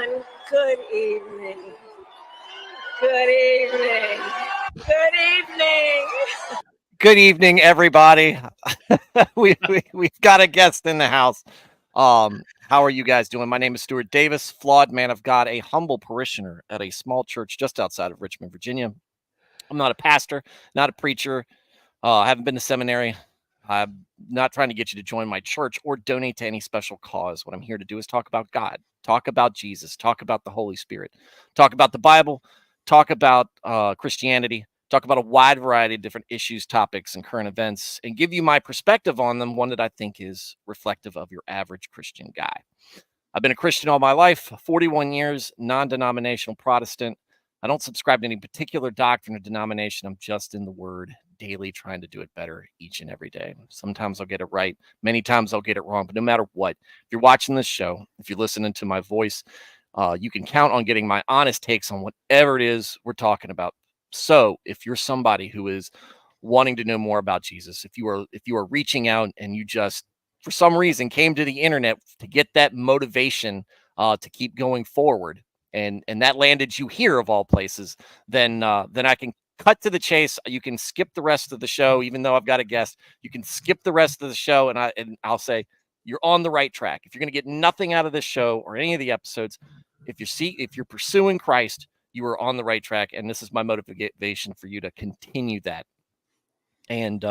Good evening. Good evening. Good evening. Good evening, everybody. We've got a guest in the house. How are you guys doing? My name is Stuart Davis, flawed man of God, a humble parishioner at a small church just outside of Richmond, Virginia. I'm not a pastor, not a preacher. I haven't been to seminary. I'm not trying to get you to join my church or donate to any special cause. What I'm here to do is talk about God, talk about Jesus, talk about the Holy Spirit, talk about the Bible, talk about Christianity, talk about a wide variety of different issues, topics, and current events, and give you my perspective on them, one that I think is reflective of your average Christian guy. I've been a Christian all my life, 41 years, non-denominational Protestant. I don't subscribe to any particular doctrine or denomination. I'm just in the Word daily, trying to do it better each and every day. Sometimes I'll get it right. Many times I'll get it wrong. But no matter what, if you're watching this show, if you're listening to my voice, you can count on getting my honest takes on whatever it is we're talking about. So if you're somebody who is wanting to know more about Jesus, if you are reaching out and you just for some reason came to the internet to get that motivation to keep going forward, and that landed you here of all places, then I can cut to the chase. You can skip the rest of the show, even though I've got a guest. You can skip the rest of the show, and I'll say you're on the right track. If you're going to get nothing out of this show or any of the episodes, if you're pursuing Christ, you are on the right track, and this is my motivation for you to continue that. And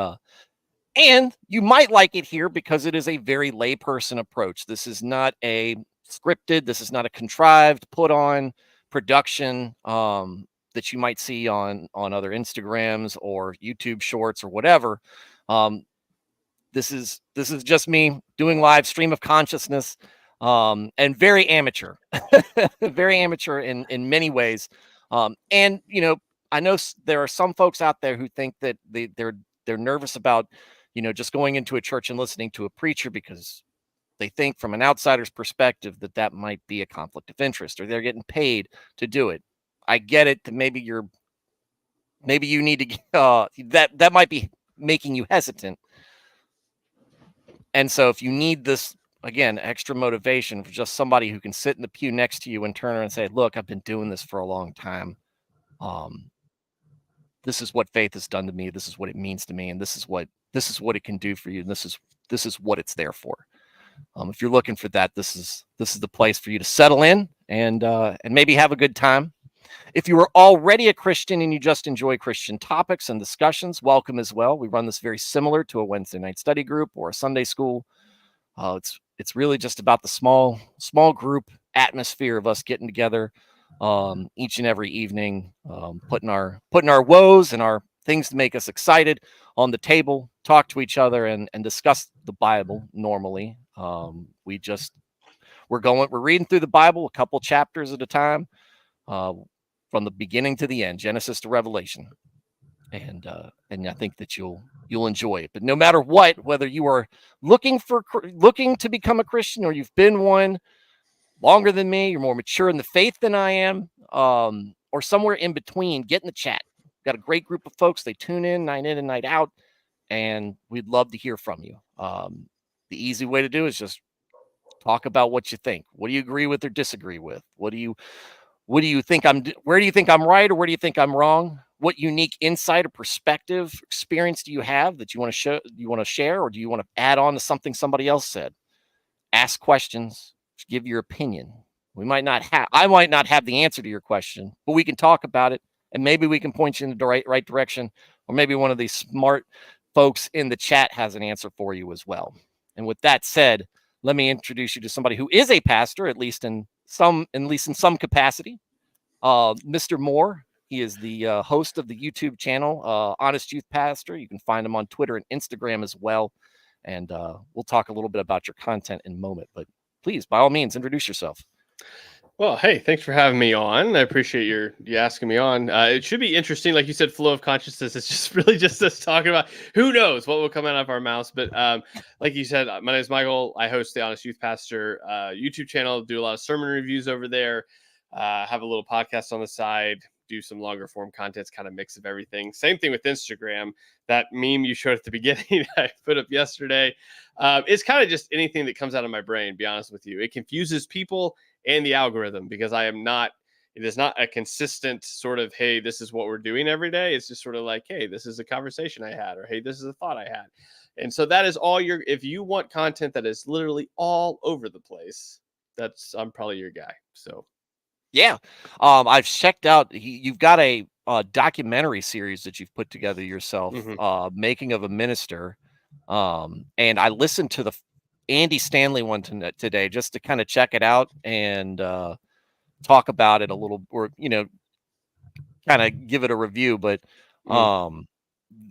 you might like it here because it is a very layperson approach. This is not a scripted, this is not a contrived, put on production that you might see on other Instagrams or YouTube shorts or whatever. This is just me doing live stream of consciousness, and very amateur, very amateur in many ways. And I know there are some folks out there who think that they're nervous about just going into a church and listening to a preacher because they think from an outsider's perspective that might be a conflict of interest, or they're getting paid to do it. I get it. Maybe you need to that might be making you hesitant. And so if you need this, again, extra motivation for just somebody who can sit in the pew next to you and turn around and say, look, I've been doing this for a long time. This is what faith has done to me. This is what it means to me. And this is what it can do for you. And this is what it's there for. If you're looking for that, this is the place for you to settle in and maybe have a good time. If you are already a Christian and you just enjoy Christian topics and discussions, welcome as well. We run this very similar to a Wednesday night study group or a Sunday school. It's really just about the small group atmosphere of us getting together each and every evening, putting our woes and our things to make us excited on the table, talk to each other and discuss the Bible normally. We're reading through the Bible a couple chapters at a time, from the beginning to the end, Genesis to Revelation. And I think that you'll enjoy it. But no matter what, whether you are looking to become a Christian or you've been one longer than me, you're more mature in the faith than I am, or somewhere in between, get in the chat. Got a great group of folks. They tune in night in and night out, and we'd love to hear from you. The easy way to do is just talk about what you think. What do you agree with or disagree with? Where do you think I'm right, or where do you think I'm wrong? What unique insight or perspective, experience do you have that you want to share, or do you want to add on to something somebody else said? Ask questions, give your opinion. I might not have the answer to your question, but we can talk about it, and maybe we can point you in the right direction, or maybe one of these smart folks in the chat has an answer for you as well. And with that said, let me introduce you to somebody who is a pastor, at least in some capacity. Mr. Moore. He is the host of the YouTube channel, Honest Youth Pastor. You can find him on Twitter and Instagram as well. And we'll talk a little bit about your content in a moment. But please, by all means, introduce yourself. Well, hey, thanks for having me on. I appreciate you asking me on. It should be interesting. Like you said, flow of consciousness. It's just really just us talking about who knows what will come out of our mouths. But like you said, my name is Michael. I host the Honest Youth Pastor YouTube channel, do a lot of sermon reviews over there, have a little podcast on the side, do some longer form contents, kind of mix of everything. Same thing with Instagram. That meme you showed at the beginning I put up yesterday. It's kind of just anything that comes out of my brain, be honest with you. It confuses people. and the algorithm, because it is not a consistent sort of, hey, this is what we're doing every day. It's just sort of like, hey, this is a conversation I had, or hey, this is a thought I had. And so that is all if you want content that is literally all over the place, I'm probably your guy. So Yeah. I've checked out, you've got a documentary series that you've put together yourself, Making of a Minister. And I listened to the Andy Stanley one today just to kind of check it out and talk about it a little, or, kind of give it a review. But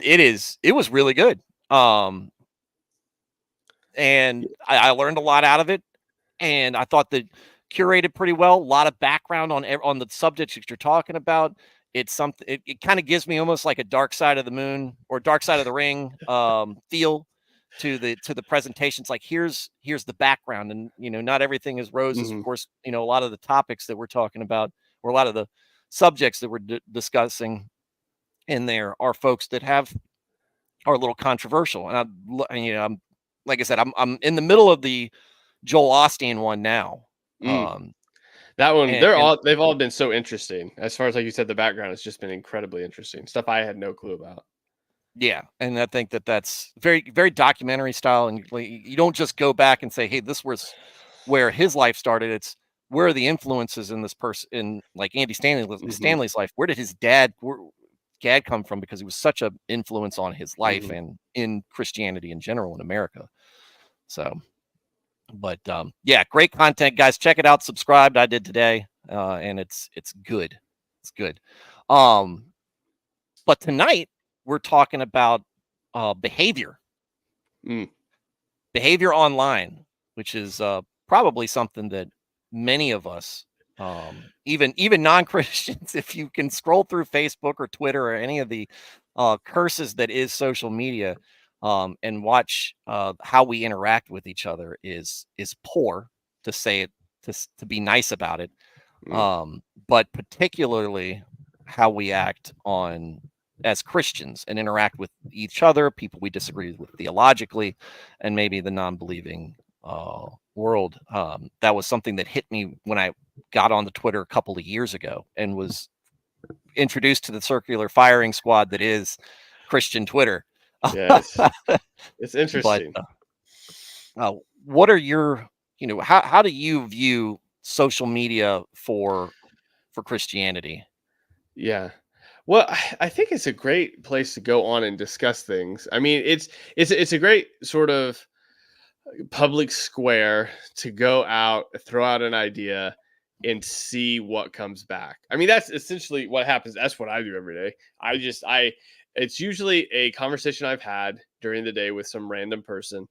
it was really good. And I learned a lot out of it. And I thought that curated pretty well. A lot of background on the subjects that you're talking about. It's something. It kind of gives me almost like a Dark Side of the Moon or Dark Side of the Ring feel to the presentations. Like here's the background, and not everything is roses. Of course, a lot of the topics that we're talking about, or a lot of the subjects that we're discussing in there, are folks that are a little controversial. And I'm like I said, I'm in the middle of the Joel Osteen one now. That one, they've all been so interesting. As far as, like you said, the background has just been incredibly interesting. Stuff I had no clue about. Yeah, and I think that's very, very documentary style, and you don't just go back and say, "Hey, this was where his life started." It's where are the influences in this person, in like Andy Stanley's life. Where did his dad come from? Because he was such an influence on his life and in Christianity in general in America. So. But yeah, great content, guys. Check it out. Subscribed. I did today, and it's good. It's good. But tonight we're talking about behavior online, which is probably something that many of us, even non-Christians, if you can scroll through Facebook or Twitter or any of the curses that is social media, and watch how we interact with each other is poor, to say it, to be nice about it. But particularly how we act as Christians and interact with each other, people we disagree with theologically, and maybe the non-believing world. That was something that hit me when I got on the Twitter a couple of years ago and was introduced to the circular firing squad that is Christian Twitter. Yes, it's interesting. But what are your, how do you view social media for Christianity? Yeah. Well, I think it's a great place to go on and discuss things. I mean, it's a great sort of public square to go out, throw out an idea, and see what comes back. I mean, that's essentially what happens. That's what I do every day. It's usually a conversation I've had during the day with some random person.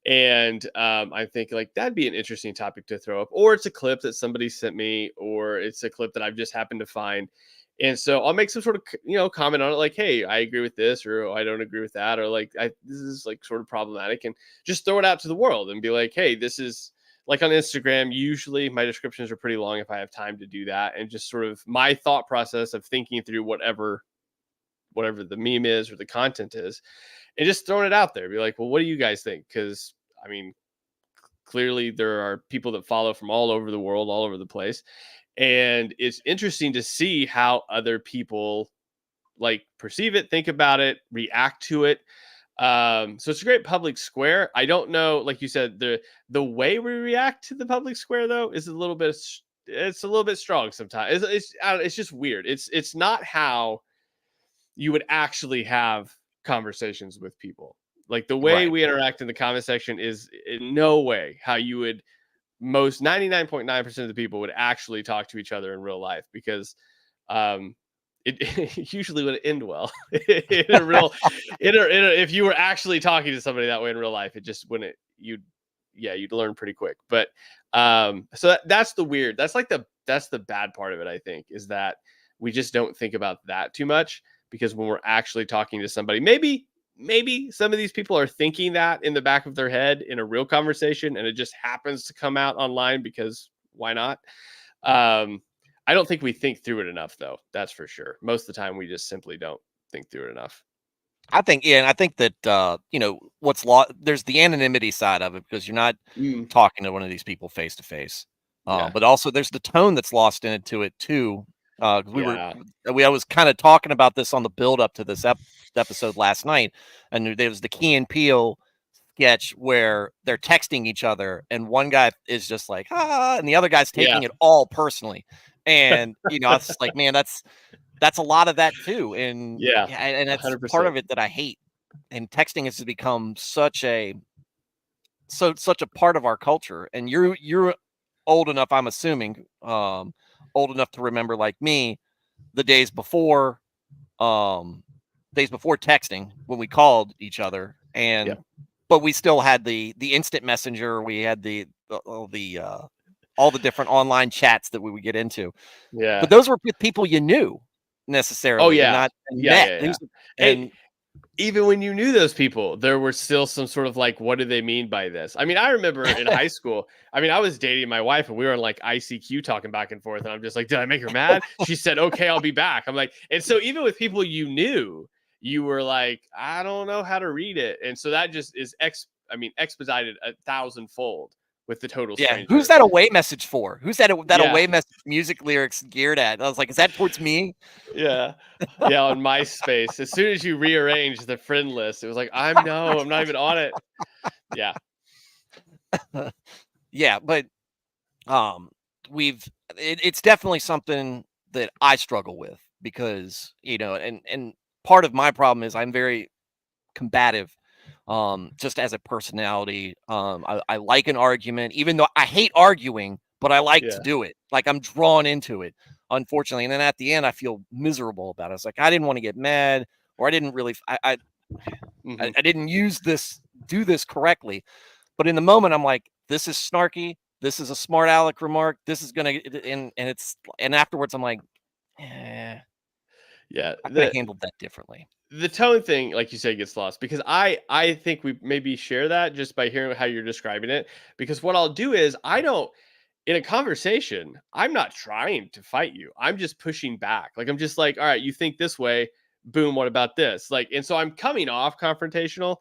And I think like that'd be an interesting topic to throw up, or it's a clip that somebody sent me, or it's a clip that I've just happened to find. And so I'll make some sort of, comment on it, like, hey, I agree with this, or I don't agree with that, or like, this is like sort of problematic, and just throw it out to the world and be like, hey, this is like on Instagram. Usually my descriptions are pretty long if I have time to do that. And just sort of my thought process of thinking through whatever the meme is or the content is, and just throwing it out there. Be like, well, what do you guys think? Because I mean, clearly there are people that follow from all over the world, all over the place. And it's interesting to see how other people like perceive it, think about it, react to it. So it's a great public square. I don't know, like you said, the way we react to the public square though is a little bit strong sometimes. It's just weird. It's not how you would actually have conversations with people. Like the way we interact in the comment section is in no way how you would, most 99.9% of the people would actually talk to each other in real life, because it usually would end well. If you were actually talking to somebody that way in real life, it just wouldn't. You'd learn pretty quick. But so that's the bad part of it. I think is that we just don't think about that too much, because when we're actually talking to somebody, maybe some of these people are thinking that in the back of their head in a real conversation, and it just happens to come out online because why not? I don't think we think through it enough, though. That's for sure. Most of the time, we just simply don't think through it enough. I think, and I think that there's the anonymity side of it, because you're not talking to one of these people face to face. Yeah. But also there's the tone that's lost into it too. 'Cause Yeah. I was kind of talking about this on the build up to this episode last night, and there was the Key and Peele sketch where they're texting each other, and one guy is just like, ah, and the other guy's Yeah. taking it all personally. And I was just like, man, that's a lot of that too. And Yeah. and that's part 100%. of it that I hate. And texting has become such a part of our culture. And you're old enough, I'm assuming, old enough to remember, like me, the days before texting when we called each other, Yeah. but we still had the instant messenger. We had all the different online chats that we would get into, Yeah. but those were with people you knew Oh necessarily and yeah. not Yeah. met. Yeah. Yeah. And Even when you knew those people, there were still some sort of like, what do they mean by this? I mean, I remember in high school, I mean, I was dating my wife and we were on like ICQ talking back and forth. And I'm just like, did I make her mad? She said, okay, I'll be back. I'm like, and so even with people you knew, you were like, I don't know how to read it. And so that just is expedited 1,000-fold with the total yeah, stranger. who's that away message for? Who's that Yeah. away message music lyrics geared at? I was like, is that towards me? Yeah. Yeah. On MySpace, as soon as you rearrange the friend list, it was like, I'm not even on it. Yeah. Yeah, but um it's definitely something that I struggle with because and part of my problem is I'm very combative, just as a personality. I like an argument, even though I hate arguing, but I like to Yeah. do it. Like, I'm drawn into it, unfortunately. And then at the end, I feel miserable about it. It's like I didn't want to get mad, or I didn't really, Mhm. I didn't do this correctly. But in the moment, I'm like, this is snarky. This is a smart aleck remark. This is gonna, and afterwards, I'm like, Yeah. I could have handled that differently. The tone thing, like you say, gets lost because I think we maybe share that just by hearing how you're describing it. Because what I'll do is I don't in a conversation, I'm not trying to fight you. I'm just pushing back. Like I'm just like, all right, you think this way, boom, what about this? Like, and so I'm coming off confrontational.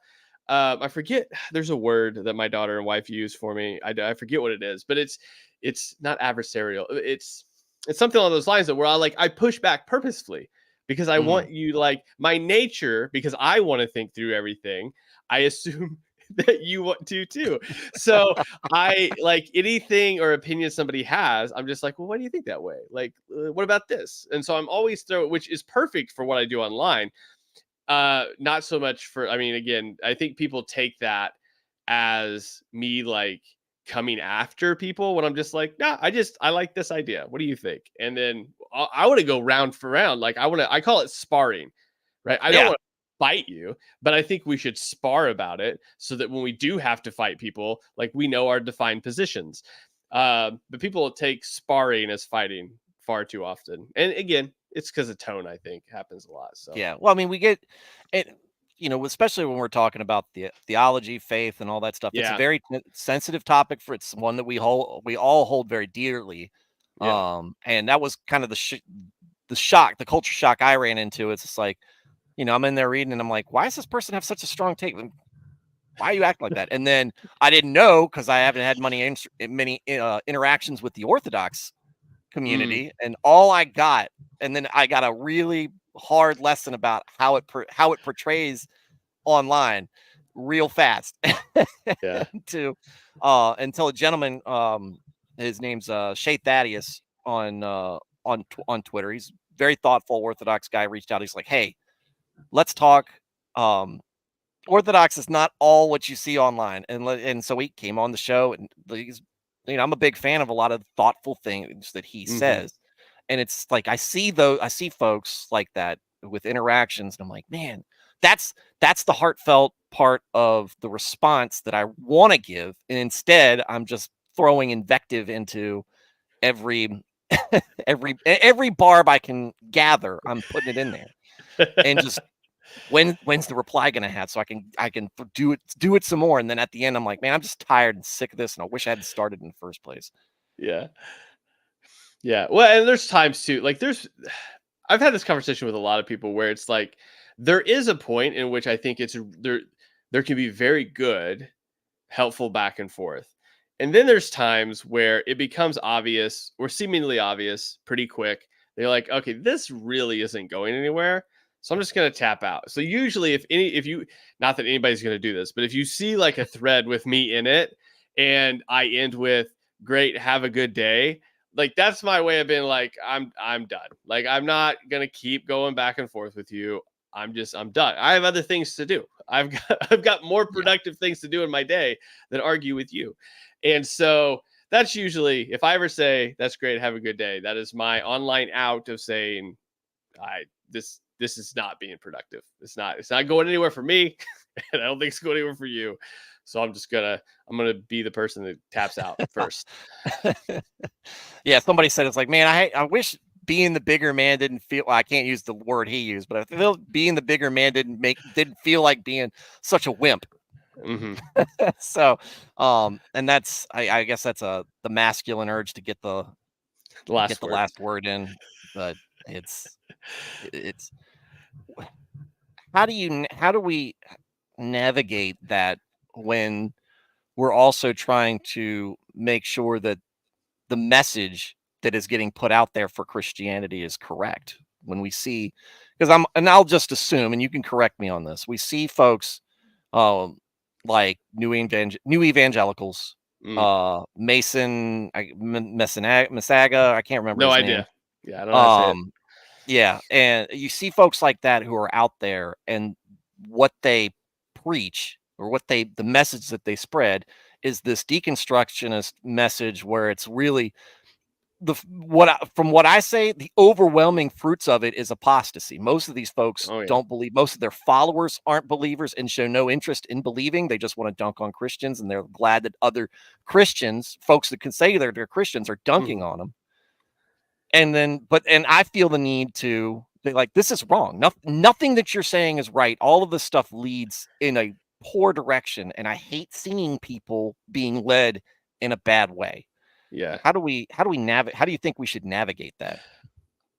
I forget there's a word that my daughter and wife use for me. I forget what it is, but it's not adversarial. It's something along those lines that where I push back purposefully because I Mhm. want you like my nature because I want to think through everything. I assume that you want to too. So I like anything or opinion somebody has. I'm just like, well, why do you think that way? Like, what about this? And so I'm always which is perfect for what I do online. Not so much for. I mean, again, I think people take that as me like coming after people when I'm just like, nah, I like this idea. What do you think? And then I want to go round for round. Like I call it sparring, right? I don't Yeah. want to fight you, but I think we should spar about it so that when we do have to fight people, like we know our defined positions. But people take sparring as fighting far too often. And again, it's because of tone, I think happens a lot. So Yeah. Well, I mean, we get it, especially when we're talking about the theology, faith, and all that stuff. It's a yeah, very sensitive topic for it's one that we all hold very dearly. yeah, And that was kind of the shock, the culture shock I ran into. It's just like, I'm in there reading and I'm like, why does this person have such a strong take? Why are you acting like that? And then I didn't know because I haven't had many interactions with the Orthodox mm, community, and all I got, and then I got a really hard lesson about how it portrays online real fast yeah, to until a gentleman, his name's Shay Thaddeus on Twitter. He's very thoughtful Orthodox guy, reached out. He's like, hey, let's talk. Orthodox is not all what you see online. And so he came on the show, and he's, I'm a big fan of a lot of thoughtful things that he hmm says. And it's like I see folks like that with interactions, and I'm like, man, that's the heartfelt part of the response that I want to give. And instead, I'm just throwing invective into every every barb I can gather. I'm putting it in there, and just when's the reply gonna have so I can do it some more. And then at the end, I'm like, man, I'm just tired and sick of this, and I wish I hadn't started in the first place. yeah, yeah. Well, and there's times too. Like I've had this conversation with a lot of people where it's like there is a point in which I think it's there can be very good, helpful back and forth. And then there's times where it becomes obvious or seemingly obvious pretty quick. They're like, okay, this really isn't going anywhere. So I'm just going to tap out. So usually if you, not that anybody's going to do this, but if you see like a thread with me in it and I end with great, have a good day, like that's my way of being like, I'm done. Like I'm not going to keep going back and forth with you. I'm done. I have other things to do. I've got more productive things to do in my day than argue with you. And so that's usually, if I ever say that's great, have a good day, that is my online out of saying this is not being productive. It's not going anywhere for me, and I don't think it's going anywhere for you. So I'm gonna be the person that taps out first. Yeah, somebody said it's like, man, I wish being the bigger man didn't feel. Well, I can't use the word he used, but I feel being the bigger man didn't feel like being such a wimp. Mm-hmm. So, and that's I guess that's the masculine urge to get the last word in, but it's how do we navigate that when we're also trying to make sure that the message that is getting put out there for Christianity is correct? When we see, because I'll just assume, and you can correct me on this, we see folks like new evangelicals, Masaga, I can't remember No his idea. name. Yeah, I don't know how to say it. Yeah, and you see folks like that who are out there, and what they preach or the message that they spread is this deconstructionist message where it's really from what I say, the overwhelming fruits of it is apostasy. Most of these folks Oh yeah. don't believe. Most of their followers aren't believers and show no interest in believing. They just want to dunk on Christians, and they're glad that other Christians, folks that can say they're Christians, are dunking on them. And then, and I feel the need to be like, this is wrong. Nothing that you're saying is right. All of this stuff leads in a poor direction, and I hate seeing people being led in a bad way. Yeah. How do we navigate? How do you think we should navigate that?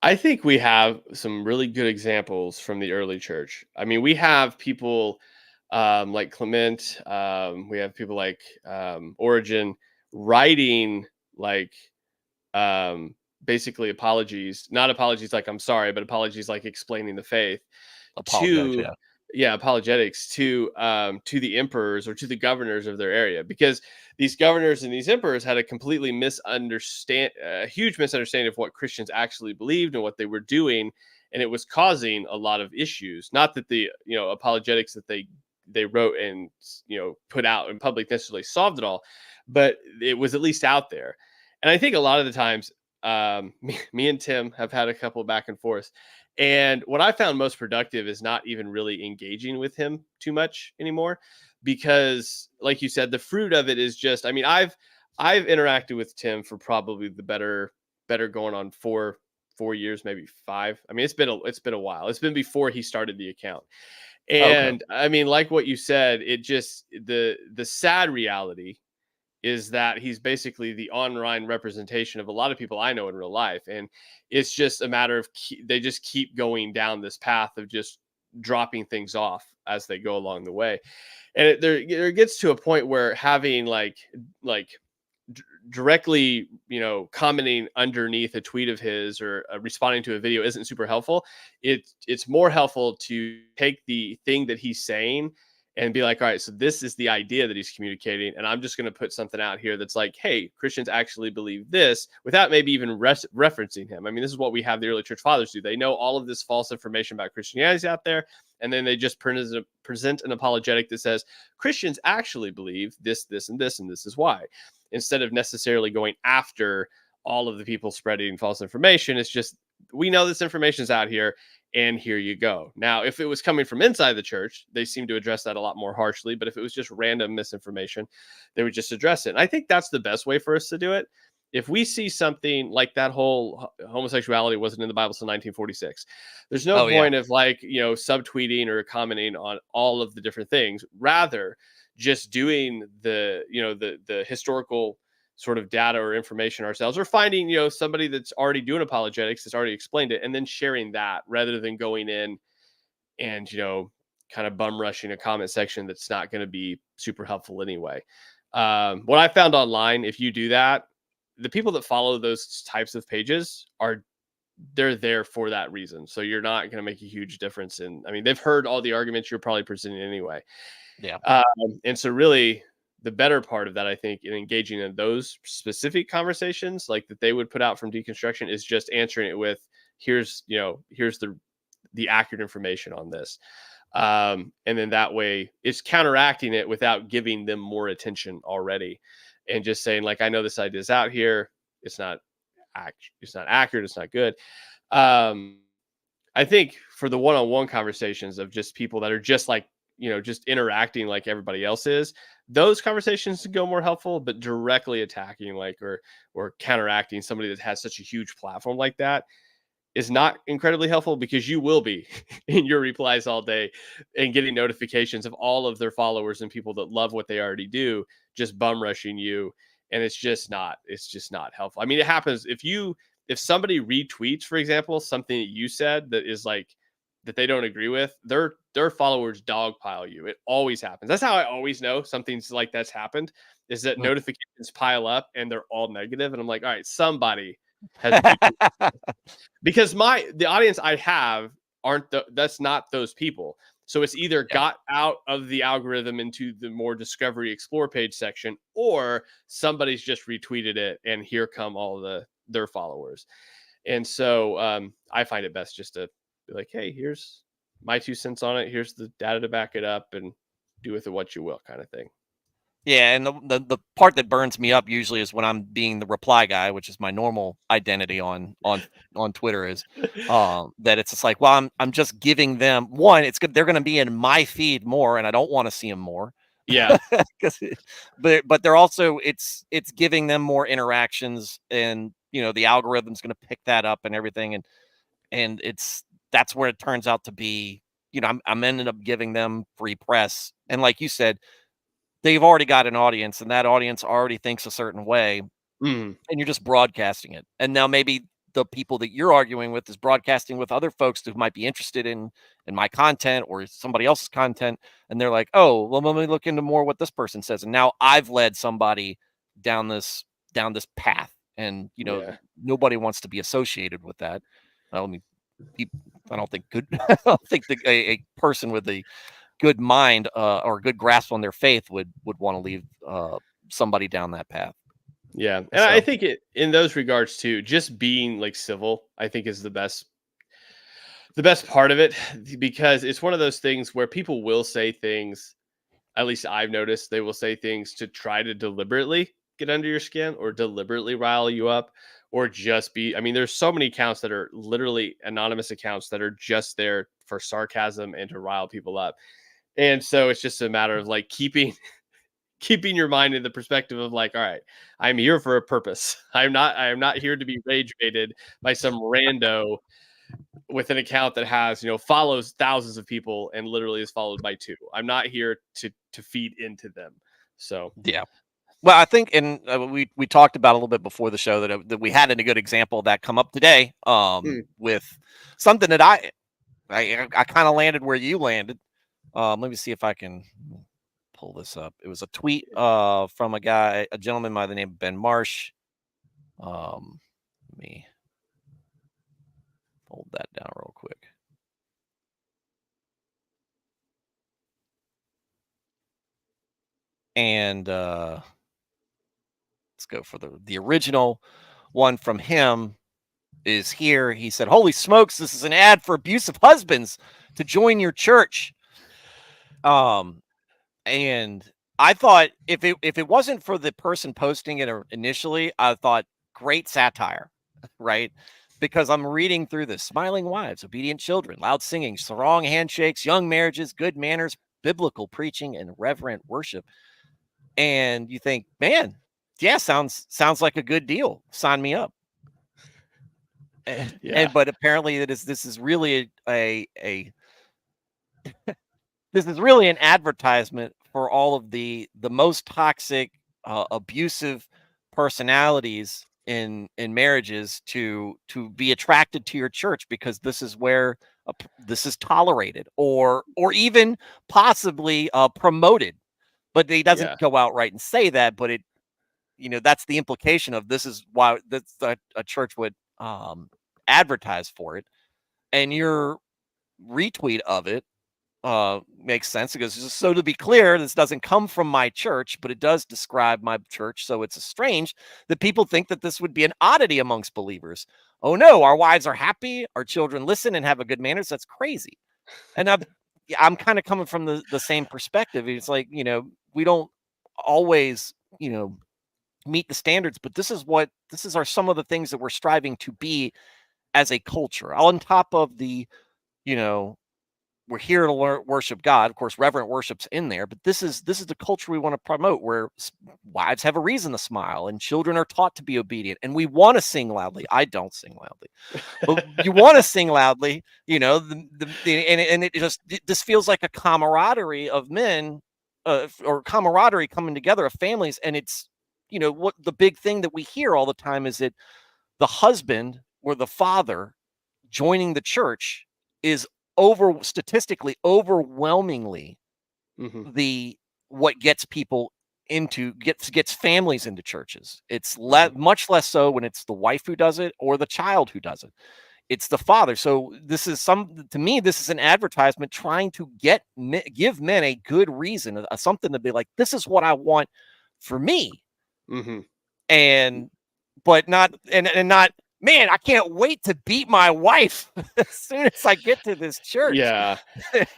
I think we have some really good examples from the early church. I mean, we have people like Clement. We have people like Origen writing like basically apologies, not apologies like I'm sorry, but apologies like explaining the faith Apologize, apologetics to the emperors or to the governors of their area, because these governors and these emperors had a completely huge misunderstanding of what Christians actually believed and what they were doing, and it was causing a lot of issues. Not that the apologetics that they wrote and put out in public necessarily solved it all, but it was at least out there. And I think a lot of the times, me and Tim have had a couple back and forth. And what I found most productive is not even really engaging with him too much anymore, because, like you said, the fruit of it is just. I mean, I've interacted with Tim for probably the better going on 4 years, maybe 5. I mean, it's been a while. It's been before he started the account. And I mean, like what you said, it just the sad reality is that he's basically the online representation of a lot of people I know in real life. And it's just a matter of they just keep going down this path of just dropping things off as they go along the way. And there gets to a point where having like directly, commenting underneath a tweet of his or responding to a video isn't super helpful. It's more helpful to take the thing that he's saying and be like, all right, so this is the idea that he's communicating, and I'm just going to put something out here that's like, hey, Christians actually believe this, without maybe even referencing him. I mean, this is what we have the early church fathers do. They know all of this false information about Christianity out there, and then they just present an apologetic that says Christians actually believe this, this, and this, and this is why, instead of necessarily going after all of the people spreading false information. It's just, we know this information is out here, and here you go. Now, if it was coming from inside the church, they seem to address that a lot more harshly. But if it was just random misinformation, they would just address it. And I think that's the best way for us to do it. If we see something like that whole homosexuality wasn't in the Bible till 1946, there's no point of subtweeting or commenting on all of the different things. Rather, just doing the historical sort of data or information ourselves, or finding somebody that's already doing apologetics, that's already explained it, and then sharing that, rather than going in and kind of bum rushing a comment section that's not going to be super helpful anyway. What I found online, if you do that, the people that follow those types of pages they're there for that reason. So you're not going to make a huge difference I mean, they've heard all the arguments you're probably presenting anyway. Yeah. And so really the better part of that, I think, in engaging in those specific conversations like that they would put out from deconstruction is just answering it with, here's the accurate information on this. And then that way it's counteracting it without giving them more attention already. And just saying, like, I know this idea is out here. It's not accurate. It's not good. I think for the one-on-one conversations of just people that are just like, just interacting like everybody else is, those conversations go more helpful, but directly attacking or counteracting somebody that has such a huge platform like that is not incredibly helpful, because you will be in your replies all day and getting notifications of all of their followers and people that love what they already do, just bum rushing you. And it's just not helpful. I mean, it happens if somebody retweets, for example, something that you said that is like, that they don't agree with, their followers dogpile you. It always happens. That's how I always know something's like that's happened, is that notifications pile up and they're all negative. And I'm like, all right, somebody has because the audience I have that's not those people. So it's either got out of the algorithm into the more discovery explore page section, or somebody's just retweeted it and here come all their followers. And so I find it best just to be like, hey, here's my 2 cents on it. Here's the data to back it up, and do with it what you will, kind of thing. Yeah, and the part that burns me up usually is when I'm being the reply guy, which is my normal identity on Twitter, is that it's just like, well, I'm just giving them one. It's good. They're going to be in my feed more, and I don't want to see them more. Yeah. but they're also it's giving them more interactions, and the algorithm's going to pick that up and everything, and that's where it turns out to be. I'm ending up giving them free press, and like you said, they've already got an audience, and that audience already thinks a certain way, and you're just broadcasting it. And now maybe the people that you're arguing with is broadcasting with other folks who might be interested in my content or somebody else's content, and they're like, oh, well, let me look into more what this person says, and now I've led somebody down this path, and nobody wants to be associated with that. I don't think a person with a good mind or good grasp on their faith would want to leave somebody down that path. Yeah. And I think in those regards too, just being like civil, I think is the best part of it, because it's one of those things where people will say things, at least I've noticed, they will say things to try to deliberately get under your skin or deliberately rile you up, or just I mean, there's so many accounts that are literally anonymous accounts that are just there for sarcasm and to rile people up. And so it's just a matter of like keeping your mind in the perspective of like, all right, I'm here for a purpose. I am not here to be rage baited by some rando with an account that has, follows thousands of people and literally is followed by 2. I'm not here to feed into them. So, yeah. Well, I think, and we talked about a little bit before the show that we had a good example of that come up today with something that I kind of landed where you landed. Let me see if I can pull this up. It was a tweet from a gentleman by the name of Ben Marsh. Let me hold that down real quick. And let's go for the original one from him is here. He said, "Holy smokes, this is an ad for abusive husbands to join your church." And I thought if it wasn't for the person posting it initially, I thought great satire, right? Because I'm reading through this: smiling wives, obedient children, loud singing, strong handshakes, young marriages, good manners, biblical preaching, and reverent worship. And you think, man, yeah, sounds like a good deal. Sign me up. But apparently this is really this is really an advertisement for all of the most toxic, abusive personalities in marriages to be attracted to your church, because this is where this is tolerated or even possibly promoted. but he doesn't Yeah. go outright and say that, but that's the implication of this is why a church would advertise for it. And your retweet of it makes sense because, so to be clear, this doesn't come from my church, but it does describe my church. So it's strange that people think that this would be an oddity amongst believers. Oh no, our wives are happy, our children listen and have a good manners. That's crazy. And I'm kind of coming from the same perspective. It's like, we don't always, meet the standards, but this are some of the things that we're striving to be as a culture. On top of the, you know, we're here to worship God. Of course, reverent worship's in there, but this is the culture we want to promote, where wives have a reason to smile and children are taught to be obedient, and we want to sing loudly. I don't sing loudly, but you want to sing loudly. And it just, this feels like a camaraderie of men, or camaraderie coming together of families, and it's, what the big thing that we hear all the time is that the husband or the father joining the church is statistically overwhelmingly Mhm. what gets people gets families into churches. It's Mhm. much less so when it's the wife who does it or the child who does it. It's the father. So to me, this is an advertisement trying to give men a good reason, something to be like, this is what I want for me. Mhm. And but not and not, man, I can't wait to beat my wife as soon as I get to this church Yeah.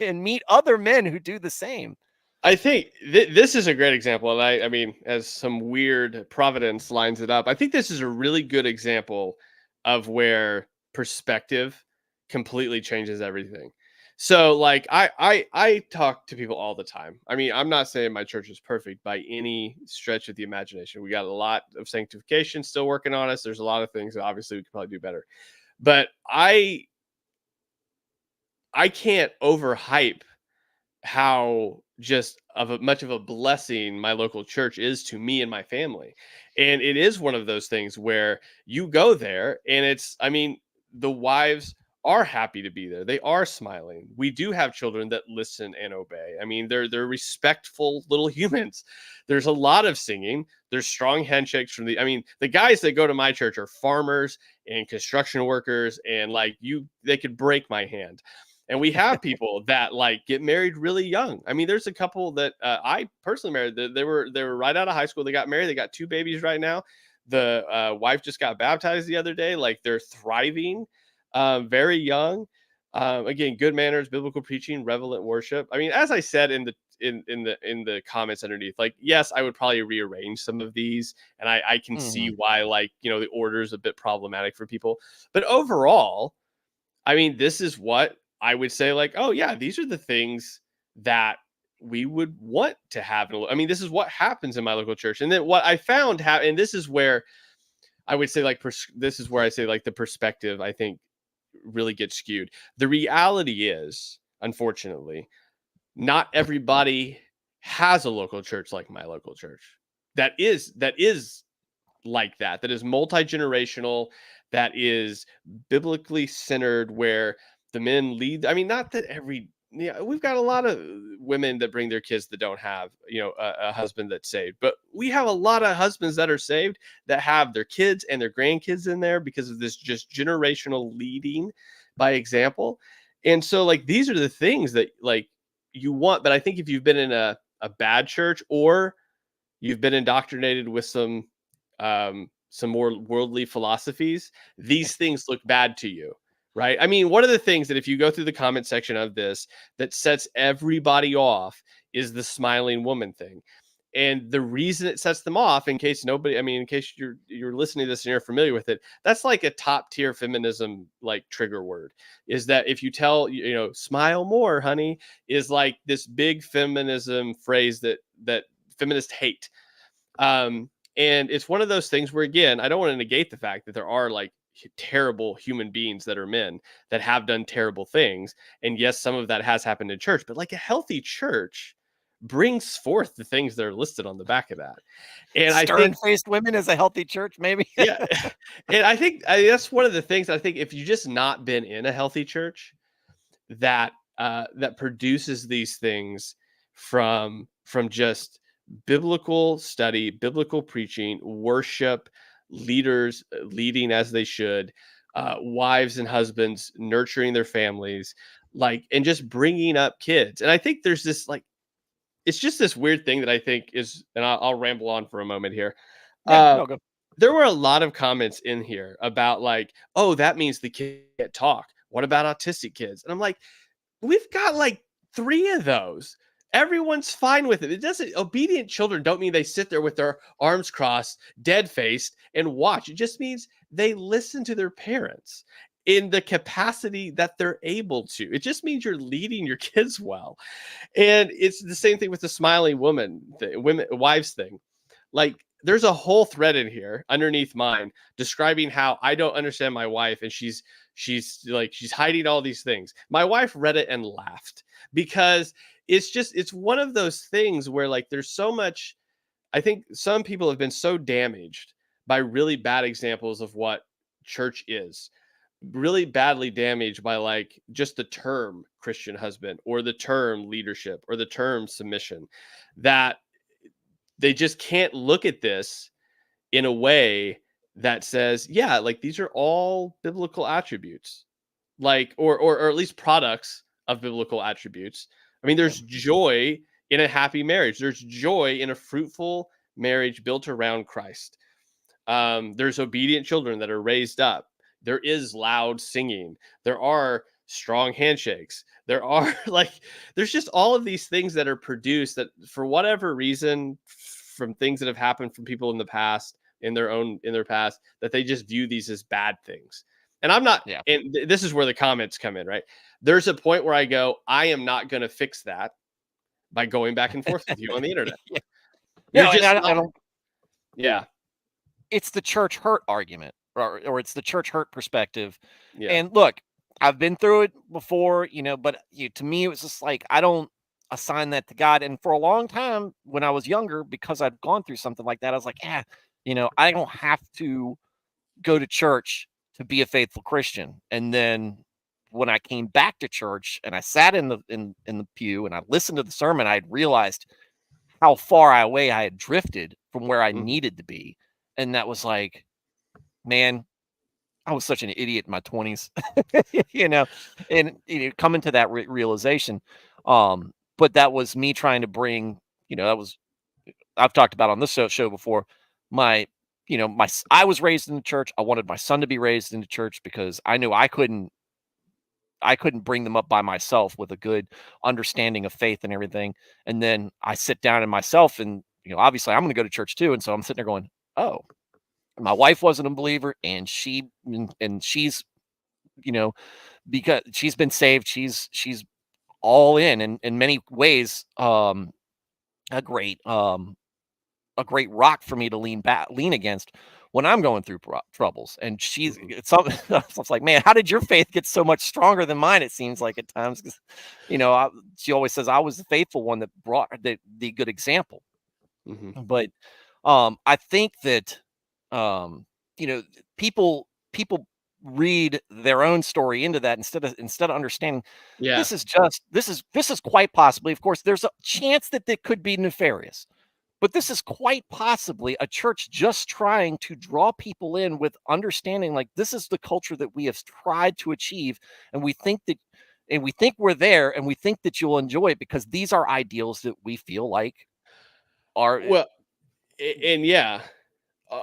and meet other men who do the same. I think this is a great example, and I mean, as some weird providence lines it up, I think this is a really good example of where perspective completely changes everything. So, like, I talk to people all the time. I mean, I'm not saying my church is perfect by any stretch of the imagination. We got a lot of sanctification still working on us. There's a lot of things that obviously we could probably do better, but I can't overhype how just much of a blessing my local church is to me and my family. And it is one of those things where you go there and I mean, the wives are happy to be there. They are smiling. We do have children that listen and obey. I mean, they're respectful little humans. There's a lot of singing. There's strong handshakes from I mean, the guys that go to my church are farmers and construction workers, and like they could break my hand. And we have people that like get married really young. I mean, there's a couple that I personally married. They were right out of high school. They got married. They got 2 babies right now. The wife just got baptized the other day. Like, they're thriving, very young. Again, good manners, biblical preaching, relevant worship. I mean, as I said in the comments underneath, like, yes, I would probably rearrange some of these, and I can see why, like, the order is a bit problematic for people. But overall, I mean, this is what I would say, like, oh yeah, these are the things that we would want to have. I mean, this is what happens in my local church. And then what I found, and this is where I would say, like, this is where I say, like, the perspective, I think, really gets skewed. The reality is, unfortunately, not everybody has a local church like my local church. That is like that is multi-generational, that is biblically centered, where the men lead. I mean, not that we've got a lot of women that bring their kids that don't have a husband that's saved, but we have a lot of husbands that are saved that have their kids and their grandkids in there because of this just generational leading by example. And so, like, these are the things that, like, you want. But I think if you've been in a bad church, or you've been indoctrinated with some more worldly philosophies, these things look bad to you, right? I mean, one of the things that, if you go through the comment section of this, that sets everybody off is the smiling woman thing. And the reason it sets them off, in case you're listening to this and you're familiar with it, that's like a top tier feminism, like, trigger word, is that if you tell, smile more, honey, is like this big feminism phrase that feminists hate. And it's one of those things where, again, I don't want to negate the fact that there are, like, terrible human beings that are men that have done terrible things. And yes, some of that has happened in church, but, like, a healthy church brings forth the things that are listed on the back of that. And I think, Stern-faced women is a healthy church, maybe. yeah, and I think that's one of the things. I think if you just not been in a healthy church that produces these things from just biblical study, biblical preaching, worship, leaders leading as they should, wives and husbands nurturing their families, like, and just bringing up kids. And I think there's this like, it's just this weird thing that I think is, and I'll ramble on for a moment here. Yeah, Uh, no, go. there were a lot of comments in here about like, oh, that means the kid can't talk. What about autistic kids? And I'm like, we've got like 3 of those. Everyone's fine with it. It doesn't, obedient children don't mean they sit there with their arms crossed, dead faced, and watch. It just means they listen to their parents in the capacity that they're able to. It just means you're leading your kids well. And it's the same thing with the smiling wives thing. Like, there's a whole thread in here underneath mine describing how I don't understand my wife, and she's hiding all these things. My wife read it and laughed, because it's one of those things where like there's so much. I think some people have been so damaged by really bad examples of what church is, really badly damaged by like just the term Christian husband or the term leadership or the term submission, that they just can't look at this in a way that says, yeah, like these are all biblical attributes, like, or at least products of biblical attributes. I mean, there's joy in a happy marriage. There's joy in a fruitful marriage built around Christ. There's obedient children that are raised up. There is loud singing. There are strong handshakes. There are like, there's just all of these things that are produced that for whatever reason, from things that have happened from people in the past, in their past, that they just view these as bad things. And I'm not, Yeah. and this is where the comments come in, right? There's a point where I go, I am not going to fix that by going back and forth with you on the internet. Yeah. You're No, and just I not, don't. yeah, It's the church hurt argument, or it's the church hurt perspective. yeah. And look, I've been through it before, but to me, it was just like, I don't assign that to God. And for a long time when I was younger, because I'd gone through something like that, I was like, I don't have to go to church to be a faithful Christian. And then when I came back to church and I sat in the pew and I listened to the sermon, I had realized how far away I had drifted from where I Mhm. needed to be. And that was like, man, I was such an idiot in my 20s, and coming to that realization. But that was me trying to bring, that was, I've talked about on this show before, my, I was raised in the church. I wanted my son to be raised in the church because I knew I couldn't bring them up by myself with a good understanding of faith and everything. And then I sit down in myself and, obviously I'm going to go to church too. And so I'm sitting there going, oh, my wife wasn't a believer and she's, because she's been saved. She's all in many ways, a great, rock for me to lean against when I'm going through troubles. And Mhm. it's something. I was like, man, how did your faith get so much stronger than mine? It seems like at times, because she always says I was the faithful one that brought the good example. Mhm. But I think that um, people read their own story into that instead of understanding Yeah. this is quite possibly, of course, there's a chance that it could be nefarious, but this is quite possibly a church just trying to draw people in with understanding, like, this is the culture that we have tried to achieve, and we think we're there, and we think that you'll enjoy it because these are ideals that we feel like are. Well, and yeah,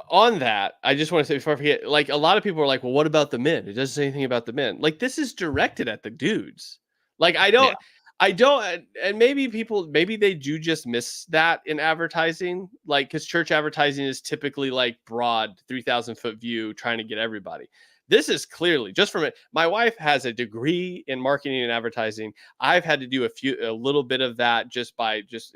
on that, I just want to say before I forget, like a lot of people are like, well, what about the men? It doesn't say anything about the men. Like, this is directed at the dudes. Like, Yeah. I don't, and maybe maybe they do just miss that in advertising, like, because church advertising is typically like broad 3,000-foot view, trying to get everybody. This is clearly just from it. My wife has a degree in marketing and advertising. I've had to do a little bit of that just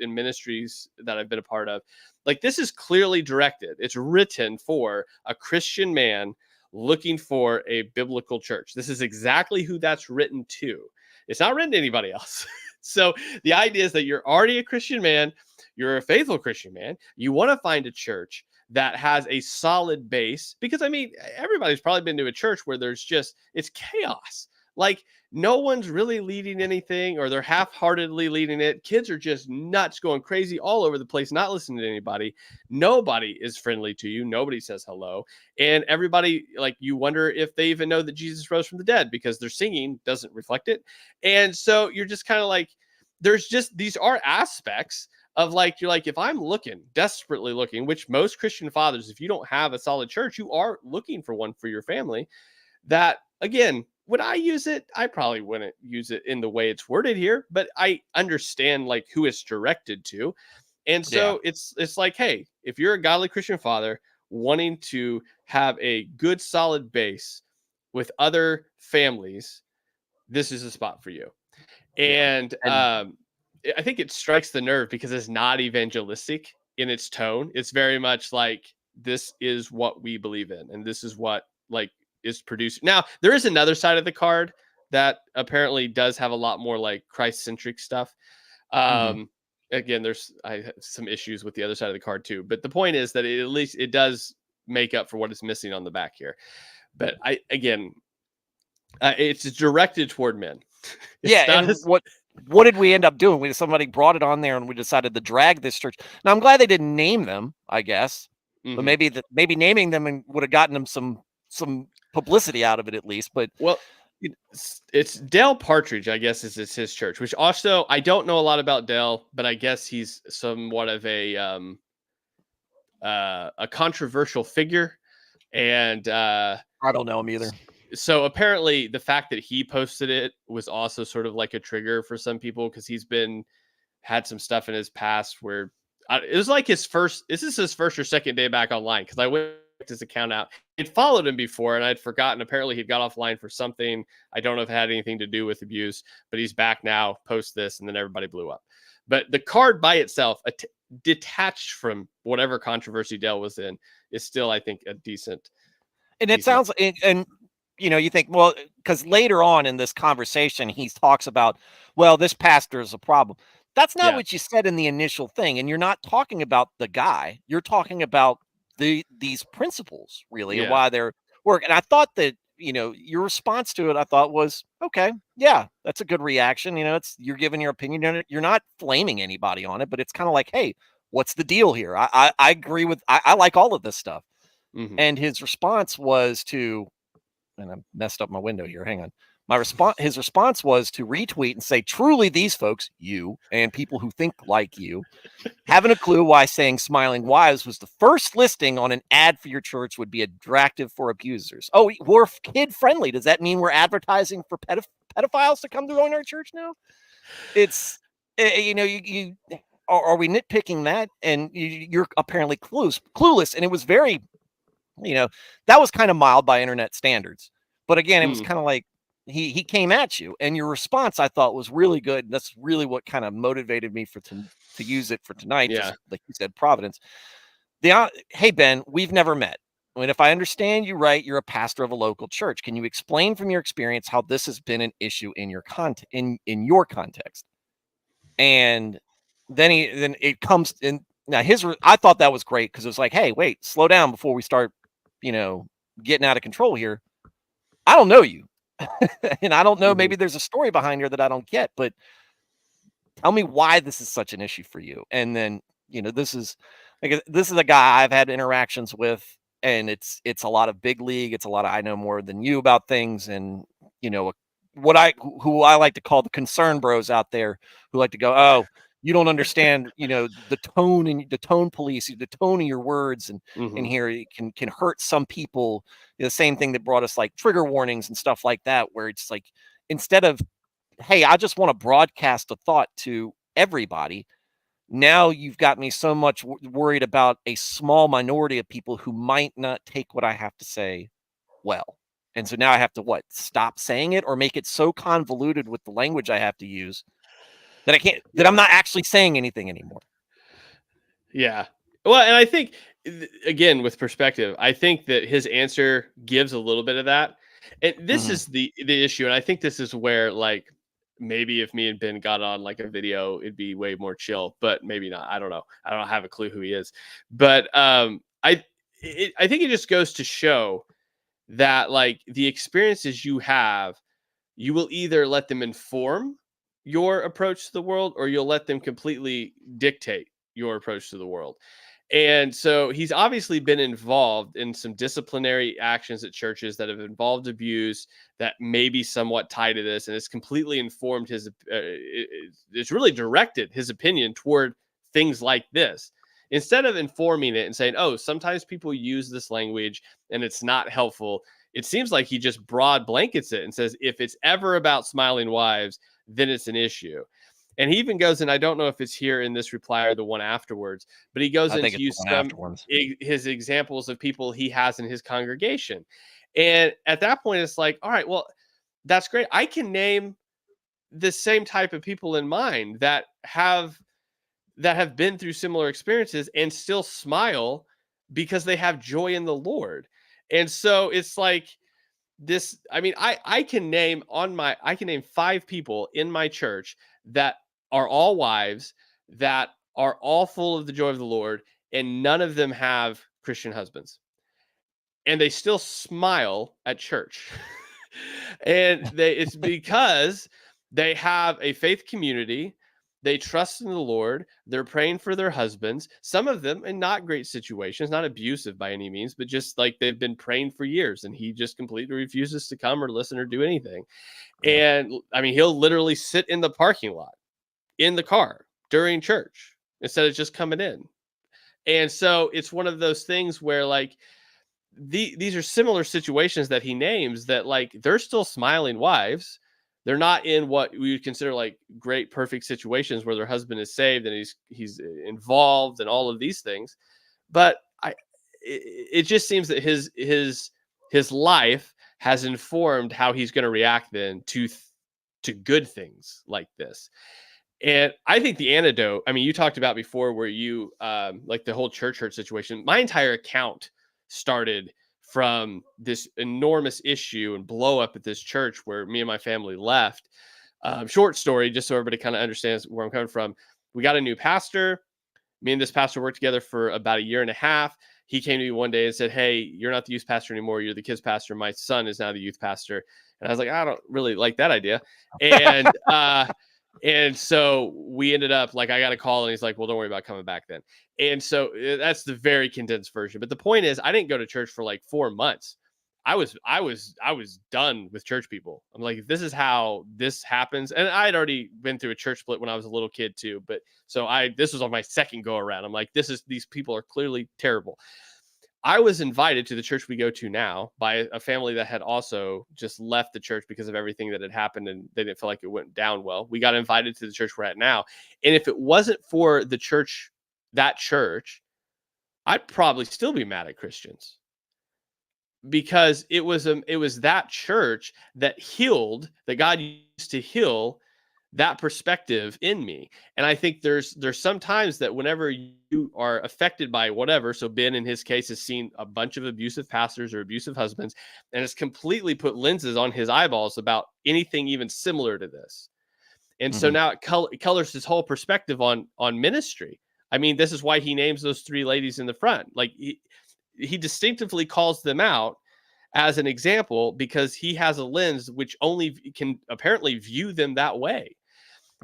in ministries that I've been a part of. Like, this is clearly directed. It's written for a Christian man looking for a biblical church. This is exactly who that's written to. It's not written to anybody else. So the idea is that you're already a Christian man. You're a faithful Christian man. You want to find a church that has a solid base, because I mean, everybody's probably been to a church where it's chaos. Like, no one's really leading anything, or they're half-heartedly leading it. Kids are just nuts, going crazy all over the place, not listening to anybody. Nobody is friendly to you. Nobody says hello. And everybody, like, you wonder if they even know that Jesus rose from the dead, because their singing doesn't reflect it. And so you're just kind of like, there's just, these are aspects of, like, you're like, if I'm looking, desperately looking, which most Christian fathers, if you don't have a solid church, you are looking for one for your family. That, again, would I use it? I probably wouldn't use it in the way it's worded here, but I understand, like, who it's directed to. And Yeah. so it's like, hey, if you're a godly Christian father wanting to have a good solid base with other families, this is a spot for you. Yeah. And And I think it strikes the nerve because it's not evangelistic in its tone. It's very much like, this is what we believe in, and this is what, like, is produced. Now, there is another side of the card that apparently does have a lot more, like, Christ-centric stuff. mhm. Again, I have some issues with the other side of the card too, but the point is that at least it does make up for what is missing on the back here. But it's directed toward men. Yeah, It's not and as, what did we end up doing? Somebody brought it on there, and we decided to drag this church. Now I'm glad they didn't name them, I guess, but mhm. maybe naming them and would have gotten them some publicity out of it at least. But Well, you it's Dale Partridge, I guess, is his church, which also, I don't know a lot about Dale, but I guess he's somewhat of a controversial figure. And I don't know them either. so apparently the fact that he posted it was also sort of like a trigger for some people, because he's had some stuff in his past where it was like this is his first or second day back online, because I went his account out. I'd followed him before and I'd forgotten. Apparently he got offline for something. I don't know if it had anything to do with abuse, but he's back now, post this, and then everybody blew up. But the card by itself, detached from whatever controversy Dell was in, is still, I think, a decent. And it sounds and you think, well, because later on in this conversation, he talks about, well, this pastor is a problem. That's not Yeah. what you said in the initial thing, and you're not talking about the guy. You're talking about these principles, really, and Yeah. why they're work. And I thought that your response to it, I thought, was okay. Yeah, that's a good reaction. You're giving your opinion. You're not flaming anybody on it, but it's kind of like, hey, what's the deal here? I agree with. I like all of this stuff. Mhm. And his response was to, and I messed up my window here. Hang on. His response was to retweet and say, truly, these folks, you and people who think like you, haven't a clue why saying smiling wives was the first listing on an ad for your church would be attractive for abusers. Oh, we're kid friendly. Does that mean we're advertising for pedophiles to come to join our church now? It's, you are we nitpicking that? And you're apparently clueless. And it was very, that was kind of mild by internet standards. But again, it was kind of like he came at you, and your response, I thought, was really good. And that's really what kind of motivated me to use it for tonight. Yeah. Just like you said, Providence. Hey Ben, we've never met. I mean, if I understand you right, you're a pastor of a local church. Can you explain from your experience how this has been an issue in your in your context? And then it comes in. Now I thought that was great, because it was like, hey, wait, slow down before we start, getting out of control here. I don't know you. And I don't know, Mhm. maybe there's a story behind here that I don't get, but tell me why this is such an issue for you. And then, this is a guy I've had interactions with, and it's a lot of big league. It's a lot of, I know more than you about things. And, who I like to call the concern bros out there, who like to go, oh, you don't understand, the tone and the tone police, the tone of your words, and Mhm. here it can hurt some people. The same thing that brought us like trigger warnings and stuff like that, where it's like, instead of, hey, I just want to broadcast a thought to everybody, now you've got me so much worried about a small minority of people who might not take what I have to say well. And so now I have to stop saying it, or make it so convoluted with the language I have to use that I can't, that I'm not actually saying anything anymore. Yeah. Well, and I think, again, with perspective, I think that his answer gives a little bit of that. And this Mhm. is the issue. And I think this is where, like, maybe if me and Ben got on like a video, it'd be way more chill, but maybe not. I don't know. I don't have a clue who he is. But I think it just goes to show that, like, the experiences you have, you will either let them inform your approach to the world, or you'll let them completely dictate your approach to the world. And so he's obviously been involved in some disciplinary actions at churches that have involved abuse that may be somewhat tied to this. And it's completely informed it's really directed his opinion toward things like this. Instead of informing it and saying, oh, sometimes people use this language and it's not helpful, it seems like he just broad blankets it and says, if it's ever about smiling wives, then it's an issue. And he even goes, and I don't know if it's here in this reply or the one afterwards, but he goes into use some his examples of people he has in his congregation. And at that point, it's like, all right, well, that's great. I can name the same type of people in mind that have been through similar experiences and still smile because they have joy in the Lord. And so it's like this. I mean, I can name 5 people in my church that are all wives, that are all full of the joy of the Lord, and none of them have Christian husbands. And they still smile at church. And it's because they have a faith community. They trust in the Lord. They're praying for their husbands. Some of them in not great situations, not abusive by any means, but just like they've been praying for years, and he just completely refuses to come or listen or do anything. Yeah. And I mean, he'll literally sit in the parking lot in the car during church instead of just coming in. And so it's one of those things where like these are similar situations that he names that like they're still smiling wives. They're not in what we would consider like great, perfect situations where their husband is saved and he's involved in all of these things. But it just seems that his life has informed how he's going to react then to good things like this. And I think the antidote, I mean, you talked about before where you like the whole church hurt situation. My entire account started from this enormous issue and blow up at this church where me and my family left. Short story, just so everybody kind of understands where I'm coming from. We got a new pastor. Me and this pastor worked together for about a year and a half. He came to me one day and said, hey, you're not the youth pastor anymore. You're the kids pastor. My son is now the youth pastor. And I was like, I don't really like that idea. And and so we ended up like, I got a call and he's like, well, don't worry about coming back then. And so that's the very condensed version. But the point is, I didn't go to church for like 4 months. I was done with church people. I'm like, if this is how this happens. And I had already been through a church split when I was a little kid too. But so this was on my second go around. I'm like, these people are clearly terrible. I was invited to the church we go to now by a family that had also just left the church because of everything that had happened, and they didn't feel like it went down well. We got invited to the church we're at now. And if it wasn't for the church, that church, I'd probably still be mad at Christians, because it was that church that God used to heal that perspective in me. And I think there's some times that whenever you are affected by whatever, so Ben in his case has seen a bunch of abusive pastors or abusive husbands, and has completely put lenses on his eyeballs about anything even similar to this. And so now it colors his whole perspective on ministry. I mean, this is why he names those 3 ladies in the front. Like he distinctively calls them out as an example because he has a lens which only can apparently view them that way.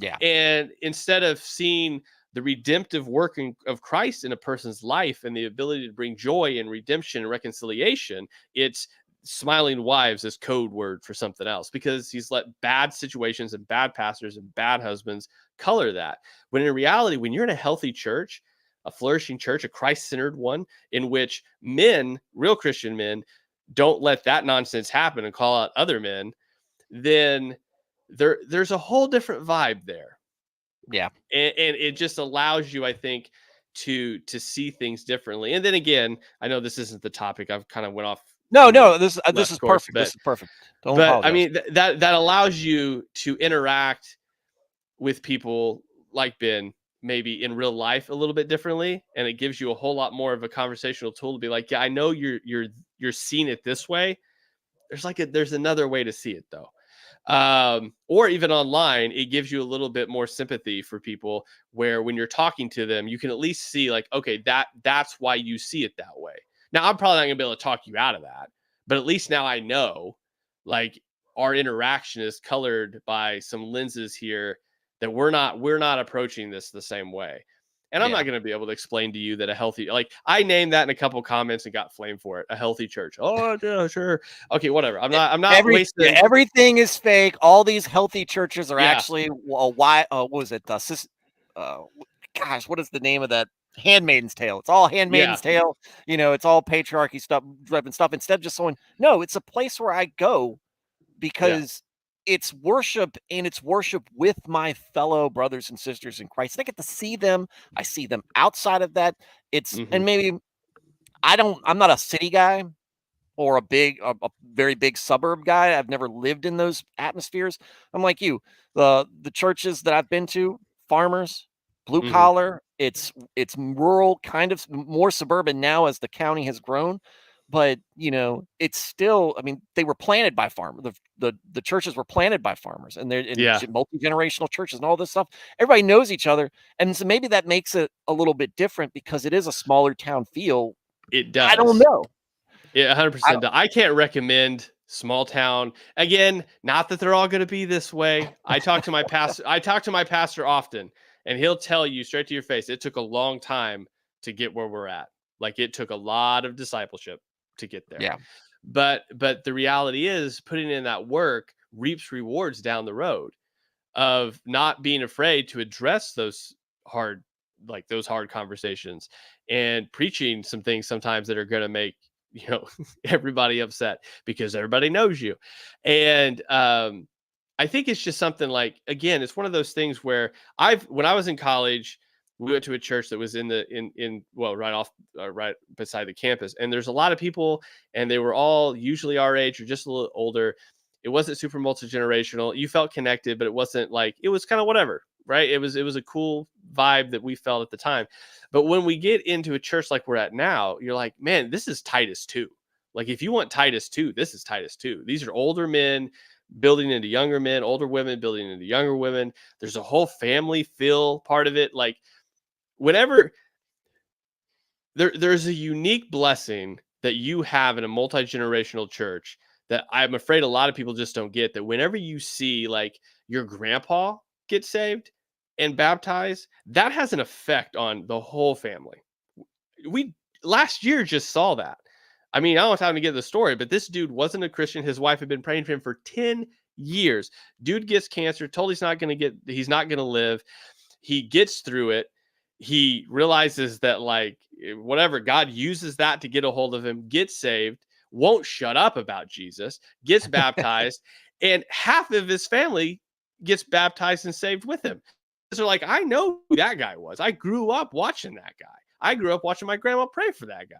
Yeah. And instead of seeing the redemptive working of Christ in a person's life and the ability to bring joy and redemption and reconciliation, it's smiling wives as code word for something else, because he's let bad situations and bad pastors and bad husbands color that. When in reality, when you're in a healthy church, a flourishing church, a Christ-centered one, in which men, real Christian men, don't let that nonsense happen and call out other men, then there's a whole different vibe there. Yeah. And it just allows you, I think, to see things differently. And then again, I know this isn't the topic. I've kind of went off. No, this is perfect. This is perfect. Don't apologize. I mean, that allows you to interact with people like Ben, maybe in real life a little bit differently. And it gives you a whole lot more of a conversational tool to be like, yeah, I know you're seeing it this way. There's another way to see it though. Or even online, it gives you a little bit more sympathy for people, where when you're talking to them, you can at least see like, okay, that's why you see it that way. Now, I'm probably not gonna be able to talk you out of that, but at least now I know, like, our interaction is colored by some lenses here that we're not approaching this the same way. And I'm Yeah. not going to be able to explain to you that a healthy, like I named that in a couple comments and got flamed for it. A healthy church. Oh yeah, sure. Okay, whatever. I'm not wasting. Everything is fake. All these healthy churches are Yeah. actually why what was it? Gosh, what is the name of that? Handmaid's Tale. It's all Handmaid's Tale. You know, it's all patriarchy stuff, driven stuff. Instead of just saying, no, it's a place where I go because it's worship, and it's worship with my fellow brothers and sisters in Christ. I get to see them. I see them outside of that. It's and maybe I'm not a city guy or a very big suburb guy. I've never lived in those atmospheres. I'm like you. The churches that I've been to, farmers, blue collar, it's rural, kind of more suburban now as the county has grown. But you know, it's still, I mean, they were planted by farmers. The churches were planted by farmers, and they're in multi-generational churches and all this stuff. Everybody knows each other. And so maybe that makes it a little bit different because it is a smaller town feel. It does. I don't know. Yeah, 100%. I can't recommend small town. Again, not that they're all going to be this way. I talk to my pastor often, and he'll tell you straight to your face, it took a long time to get where we're at. Like it took a lot of discipleship to get there. Yeah. But the reality is putting in that work reaps rewards down the road of not being afraid to address those hard conversations and preaching some things sometimes that are going to make, you know, everybody upset because everybody knows you. And I think it's just something like, again, it's one of those things where when I was in college, we went to a church that was right beside the campus. And there's a lot of people, and they were all usually our age or just a little older. It wasn't super multi-generational. You felt connected, but it wasn't like, it was kind of whatever, right? It was a cool vibe that we felt at the time. But when we get into a church like we're at now, you're like, man, this is Titus 2. Like if you want Titus 2, this is Titus 2. These are older men building into younger men, older women building into younger women. There's a whole family feel part of it. Like whenever there's a unique blessing that you have in a multi-generational church that I'm afraid a lot of people just don't get, that whenever you see like your grandpa get saved and baptized, that has an effect on the whole family. We last year just saw that. I mean, I don't have time to get the story, but this dude wasn't a Christian. His wife had been praying for him for 10 years. Dude gets cancer, told he's not going to live. He gets through it. He realizes that like whatever, God uses that to get a hold of him, gets saved, won't shut up about Jesus, gets baptized, and half of his family gets baptized and saved with him. So like, I know who that guy was. I grew up watching that guy. I grew up watching my grandma pray for that guy.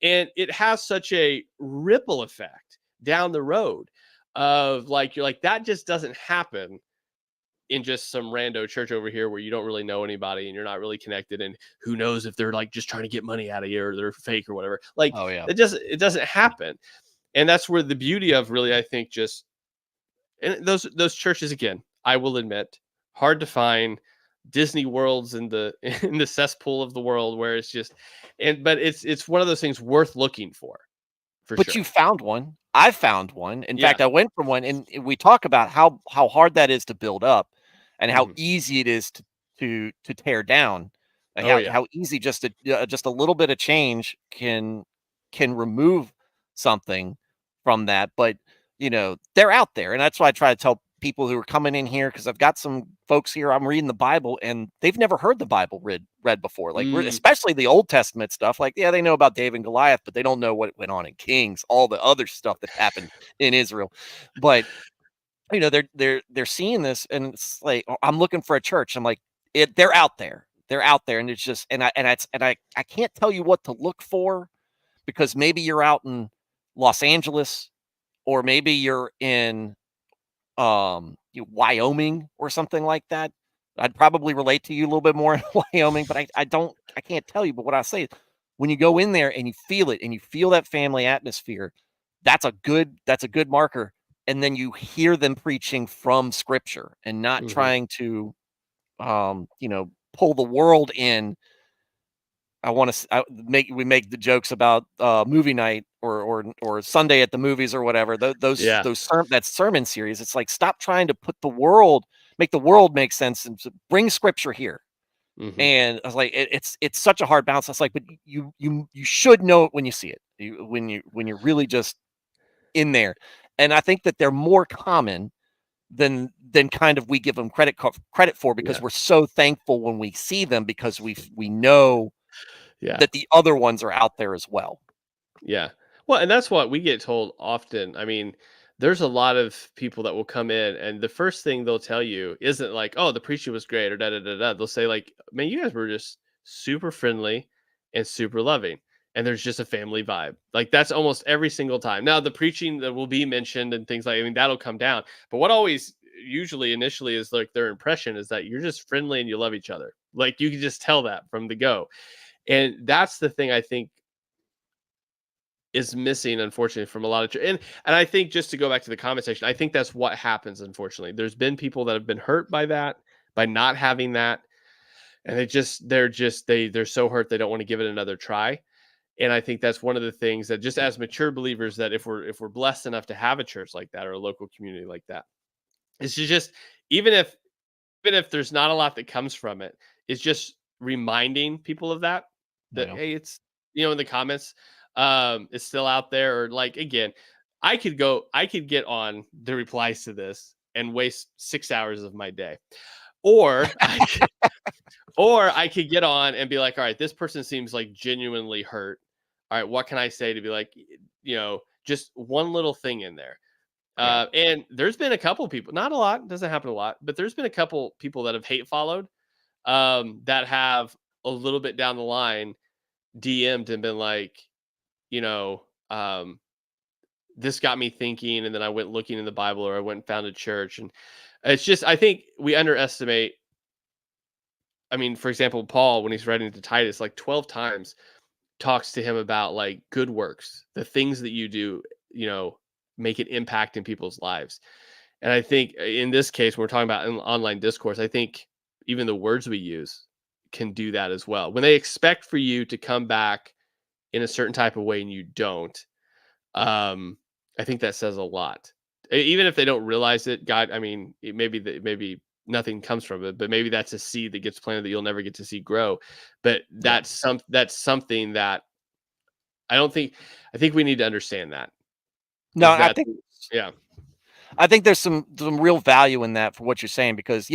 And it has such a ripple effect down the road of like, you're like, that just doesn't happen in just some rando church over here where you don't really know anybody and you're not really connected. And who knows if they're like just trying to get money out of you or they're fake or whatever. Like, it doesn't happen. And that's where the beauty of really, I think, just, and those churches, again, I will admit, hard to find. Disney worlds in the cesspool of the world where it's just, but it's one of those things worth looking for but sure. You found one. I found one. In fact, I went from one, and we talk about how hard that is to build up and how easy it is to tear down, and how easy just a little bit of change can remove something from that. But you know, they're out there, and that's why I try to tell people who are coming in here, because I've got some folks here, I'm reading the Bible and they've never heard the Bible read before, like especially the Old Testament stuff. Like, yeah, they know about David and Goliath, but they don't know what went on in Kings, all the other stuff that happened in Israel. But you know, they're seeing this, and it's like, oh, I'm looking for a church. I'm like, they're out there, and it's just, and I can't tell you what to look for, because maybe you're out in Los Angeles, or maybe you're in Wyoming or something like that. I'd probably relate to you a little bit more in Wyoming, but I can't tell you. But what I say is, when you go in there and you feel it, and you feel that family atmosphere, that's a good marker. And then you hear them preaching from Scripture and not trying to pull the world in. We make the jokes about movie night or Sunday at the movies or whatever. Yeah. That sermon series. It's like, stop trying to make the world make sense and bring scripture here. Mhm. And I was like, it's such a hard balance. I was like, but you should know it when you see it, when you're really just in there. And I think that they're more common than kind of we give them credit for, because Yeah. we're so thankful when we see them, because we know Yeah. that the other ones are out there as well. Yeah. Well, and that's what we get told often. I mean, there's a lot of people that will come in, and the first thing they'll tell you isn't like, "Oh, the preaching was great," or da da da da. They'll say like, "Man, you guys were just super friendly and super loving, and there's just a family vibe." Like that's almost every single time. Now, the preaching that will be mentioned and things like, I mean, that'll come down. But what always usually initially is like their impression is that you're just friendly and you love each other. Like you can just tell that from the go. And that's the thing I think is missing, unfortunately, from a lot of and I think, just to go back to the comment section, I think that's what happens. Unfortunately, there's been people that have been hurt by that, by not having that, and they're so hurt they don't want to give it another try. And I think that's one of the things that, just as mature believers, that if we're blessed enough to have a church like that or a local community like that, it's just, even if there's not a lot that comes from it, it's just reminding people of that, Yeah. hey, it's, in the comments, it's still out there. Or like, again, I could get on the replies to this and waste 6 hours of my day, or I could get on and be like, all right, this person seems like genuinely hurt. All right, what can I say to be like, just one little thing in there. Yeah. And there's been a couple people, not a lot, doesn't happen a lot, but there's been a couple people that have hate followed, that have a little bit down the line DM'd and been like, you know, um, this got me thinking, and then I went looking in the Bible, or I went and found a church. And it's just, I think we underestimate. I mean, for example, Paul, when he's writing to Titus, like 12 times talks to him about like good works, the things that you do, make an impact in people's lives. And I think in this case, when we're talking about an online discourse, I think even the words we use can do that as well. When they expect for you to come back in a certain type of way and you don't, I think that says a lot. Even if they don't realize it, God, I mean, maybe nothing comes from it, but maybe that's a seed that gets planted that you'll never get to see grow. But that's something that I think we need to understand that. No, Is that yeah. I think there's some real value in that for what you're saying, because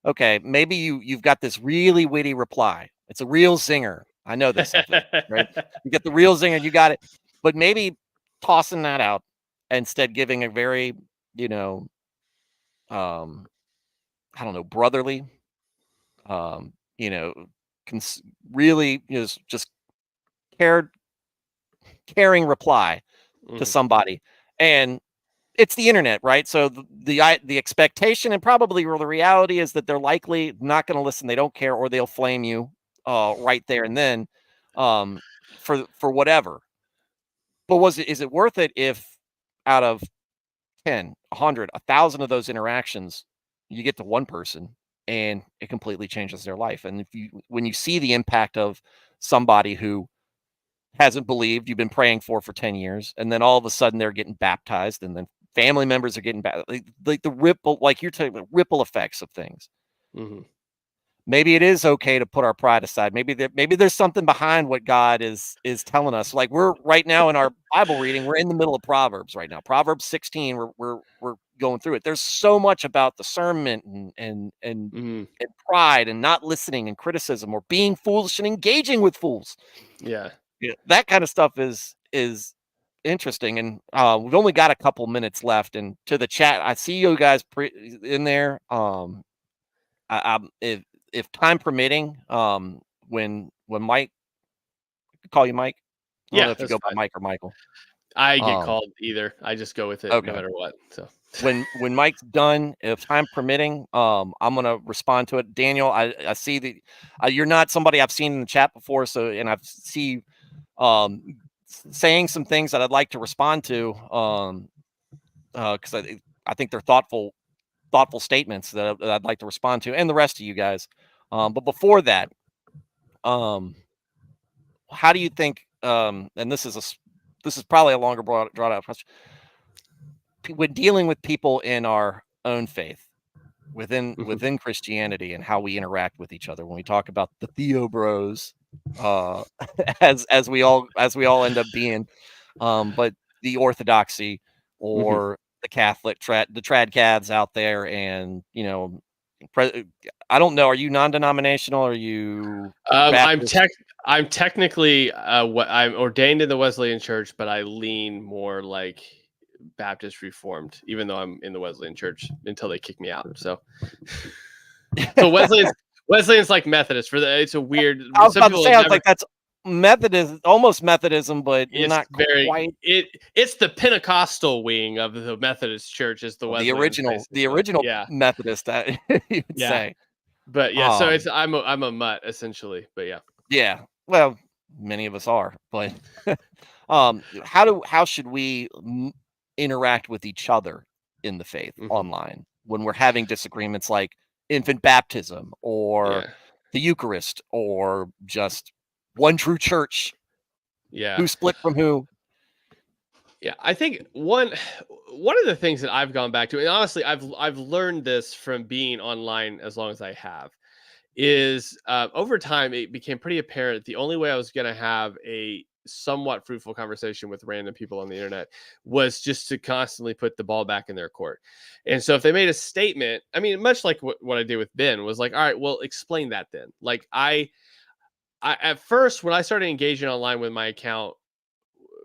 okay, maybe you've got this really witty reply. It's a real zinger. I know this of it, right? You get the real zinger, you got it. But maybe tossing that out, instead giving a very, I don't know, brotherly, um, you know, really is just cared caring reply to Mhm. somebody. And it's the internet, right? So the expectation, and probably the reality, is that they're likely not going to listen. They don't care, or they'll flame you right there and then, um, for whatever. But is it worth it if, out of 10, 100, 1,000 of those interactions, you get to one person and it completely changes their life? And when you see the impact of somebody who hasn't believed, you've been praying for 10 years, and then all of a sudden they're getting baptized, and then family members are getting like the ripple, like you're talking about, ripple effects of things. Mhm. Maybe it is okay to put our pride aside. Maybe there's something behind what God is telling us. Like, we're right now in our Bible reading, we're in the middle of Proverbs right now. Proverbs 16, we're going through it. There's so much about discernment Mhm. and pride, and not listening, and criticism, or being foolish and engaging with fools. Yeah. Yeah, that kind of stuff is interesting. And we've only got a couple minutes left. And to the chat, I see you guys in there. If time permitting, when Mike, call you Mike. I don't Yeah, know if you that's go by fine. Mike or Michael. I get Um, called either. I just go with it no okay. matter what. So When Mike's done, if time permitting, I'm gonna respond to it. Daniel, I see that you're not somebody I've seen in the chat before, so, and I've see um saying some things that I'd like to respond to, because I think they're thoughtful statements that I'd like to respond to, and the rest of you guys. But before that, um, how do you think? And this is this is probably a longer drawn out question. When dealing with people in our own faith, within Christianity, and how we interact with each other, when we talk about the Theo Bros, as we all end up being, but the Orthodoxy or the Catholic the tradcads out there, and I don't know. Are you non-denominational? Are you Baptist? I'm technically I'm ordained in the Wesleyan Church, but I lean more like Baptist Reformed, even though I'm in the Wesleyan Church until they kick me out. So Wesleyan's like Methodist. It's a weird. I was about to say, I was like, that's Methodist, almost Methodism, but it's not quite. It's the Pentecostal wing of the Methodist Church. Is the Wesleyans, the original yeah. Methodist, that you would say. But yeah, so it's I'm a mutt essentially. But yeah. Yeah. Well, many of us are, but how should we interact with each other in the faith online when we're having disagreements, like infant baptism or the Eucharist, or just one true church? Yeah. Who split from who? Yeah, I think one of the things that I've gone back to, and honestly, I've learned this from being online as long as I have, is over time it became pretty apparent the only way I was going to have a somewhat fruitful conversation with random people on the internet was just to constantly put the ball back in their court. And so if they made a statement, I mean, much like what I did with Ben, was like, all right, well, explain that then. Like I at first, when I started engaging online with my account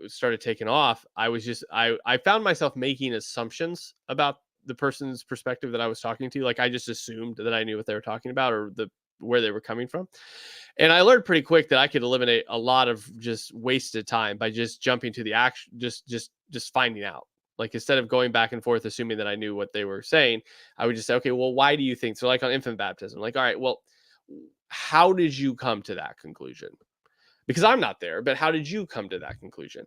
started taking off, I found myself making assumptions about the person's perspective that I was talking to. Like I just assumed that I knew what they were talking about, or where they were coming from. And I learned pretty quick that I could eliminate a lot of just wasted time by just jumping to the action, just finding out. Like instead of going back and forth assuming that I knew what they were saying, I would just say, okay, well, why do you think so? Like on infant baptism, like, all right, well, how did you come to that conclusion? Because I'm not there, but how did you come to that conclusion?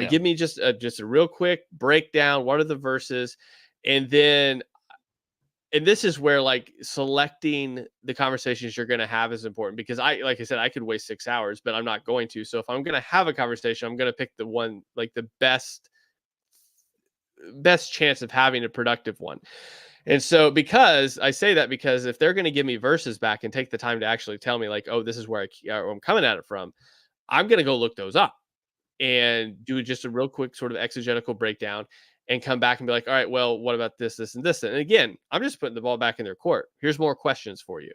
Give me just a real quick breakdown. What are the verses? And this is where like selecting the conversations you're going to have is important, because like I said, I could waste 6 hours, but I'm not going to. So if I'm going to have a conversation, I'm going to pick the one, like the best chance of having a productive one. And so because I say that, because if they're going to give me verses back and take the time to actually tell me like, oh, this is where I'm coming at it from, I'm going to go look those up and do just a real quick sort of exegetical breakdown and come back and be like, all right, well, what about this, this, and this? And again, I'm just putting the ball back in their court. Here's more questions for you.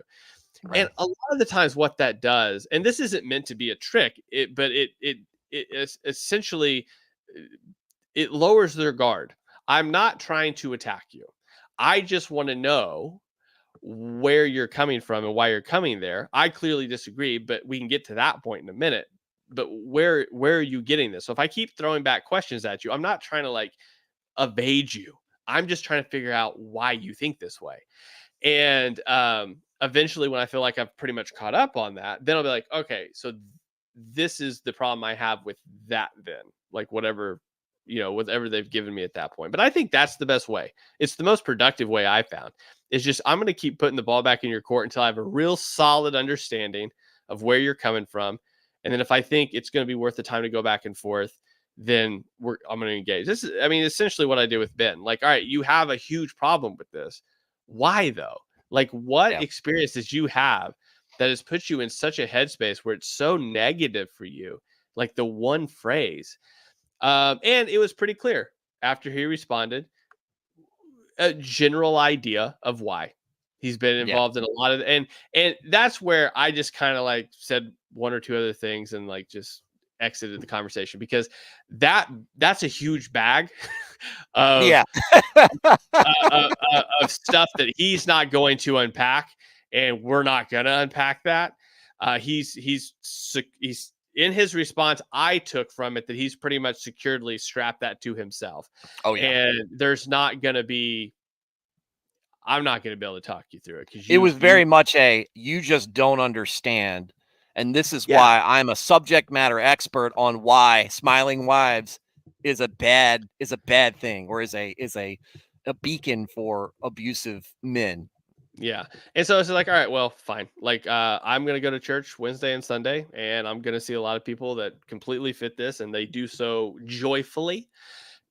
Right. And a lot of the times what that does, and this isn't meant to be a trick, but it is essentially, it lowers their guard. I'm not trying to attack you. I just want to know where you're coming from and why you're coming there. I clearly disagree, but we can get to that point in a minute. But where are you getting this? So if I keep throwing back questions at you, I'm not trying to like evade you. I'm just trying to figure out why you think this way. And eventually, when I feel like I've pretty much caught up on that, then I'll be like, okay, so this is the problem I have with that then. Like whatever they've given me at that point. But I think that's the best way. It's the most productive way I found. It's just, I'm going to keep putting the ball back in your court until I have a real solid understanding of where you're coming from. And then if I think it's going to be worth the time to go back and forth, then I'm going to engage. This is, I mean, essentially what I did with Ben. Like, all right, you have a huge problem with this. Why though? Like, what experience did you have that has put you in such a headspace where it's so negative for you? Like the one phrase. And it was pretty clear after he responded, a general idea of why he's been involved in a lot of, and that's where I just kind of like said one or two other things and like just exited the conversation, because that's a huge bag of of stuff that he's not going to unpack, and we're not going to unpack that. He's in his response, I took from it that he's pretty much securely strapped that to himself. Oh yeah. And there's not going to be, I'm not going to be able to talk you through it, because it was very much you just don't understand. And this is why I'm a subject matter expert on why smiling wives is a bad thing, or is a beacon for abusive men. Yeah. And so it's like, all right, well, fine. Like, I'm going to go to church Wednesday and Sunday, and I'm going to see a lot of people that completely fit this and they do so joyfully.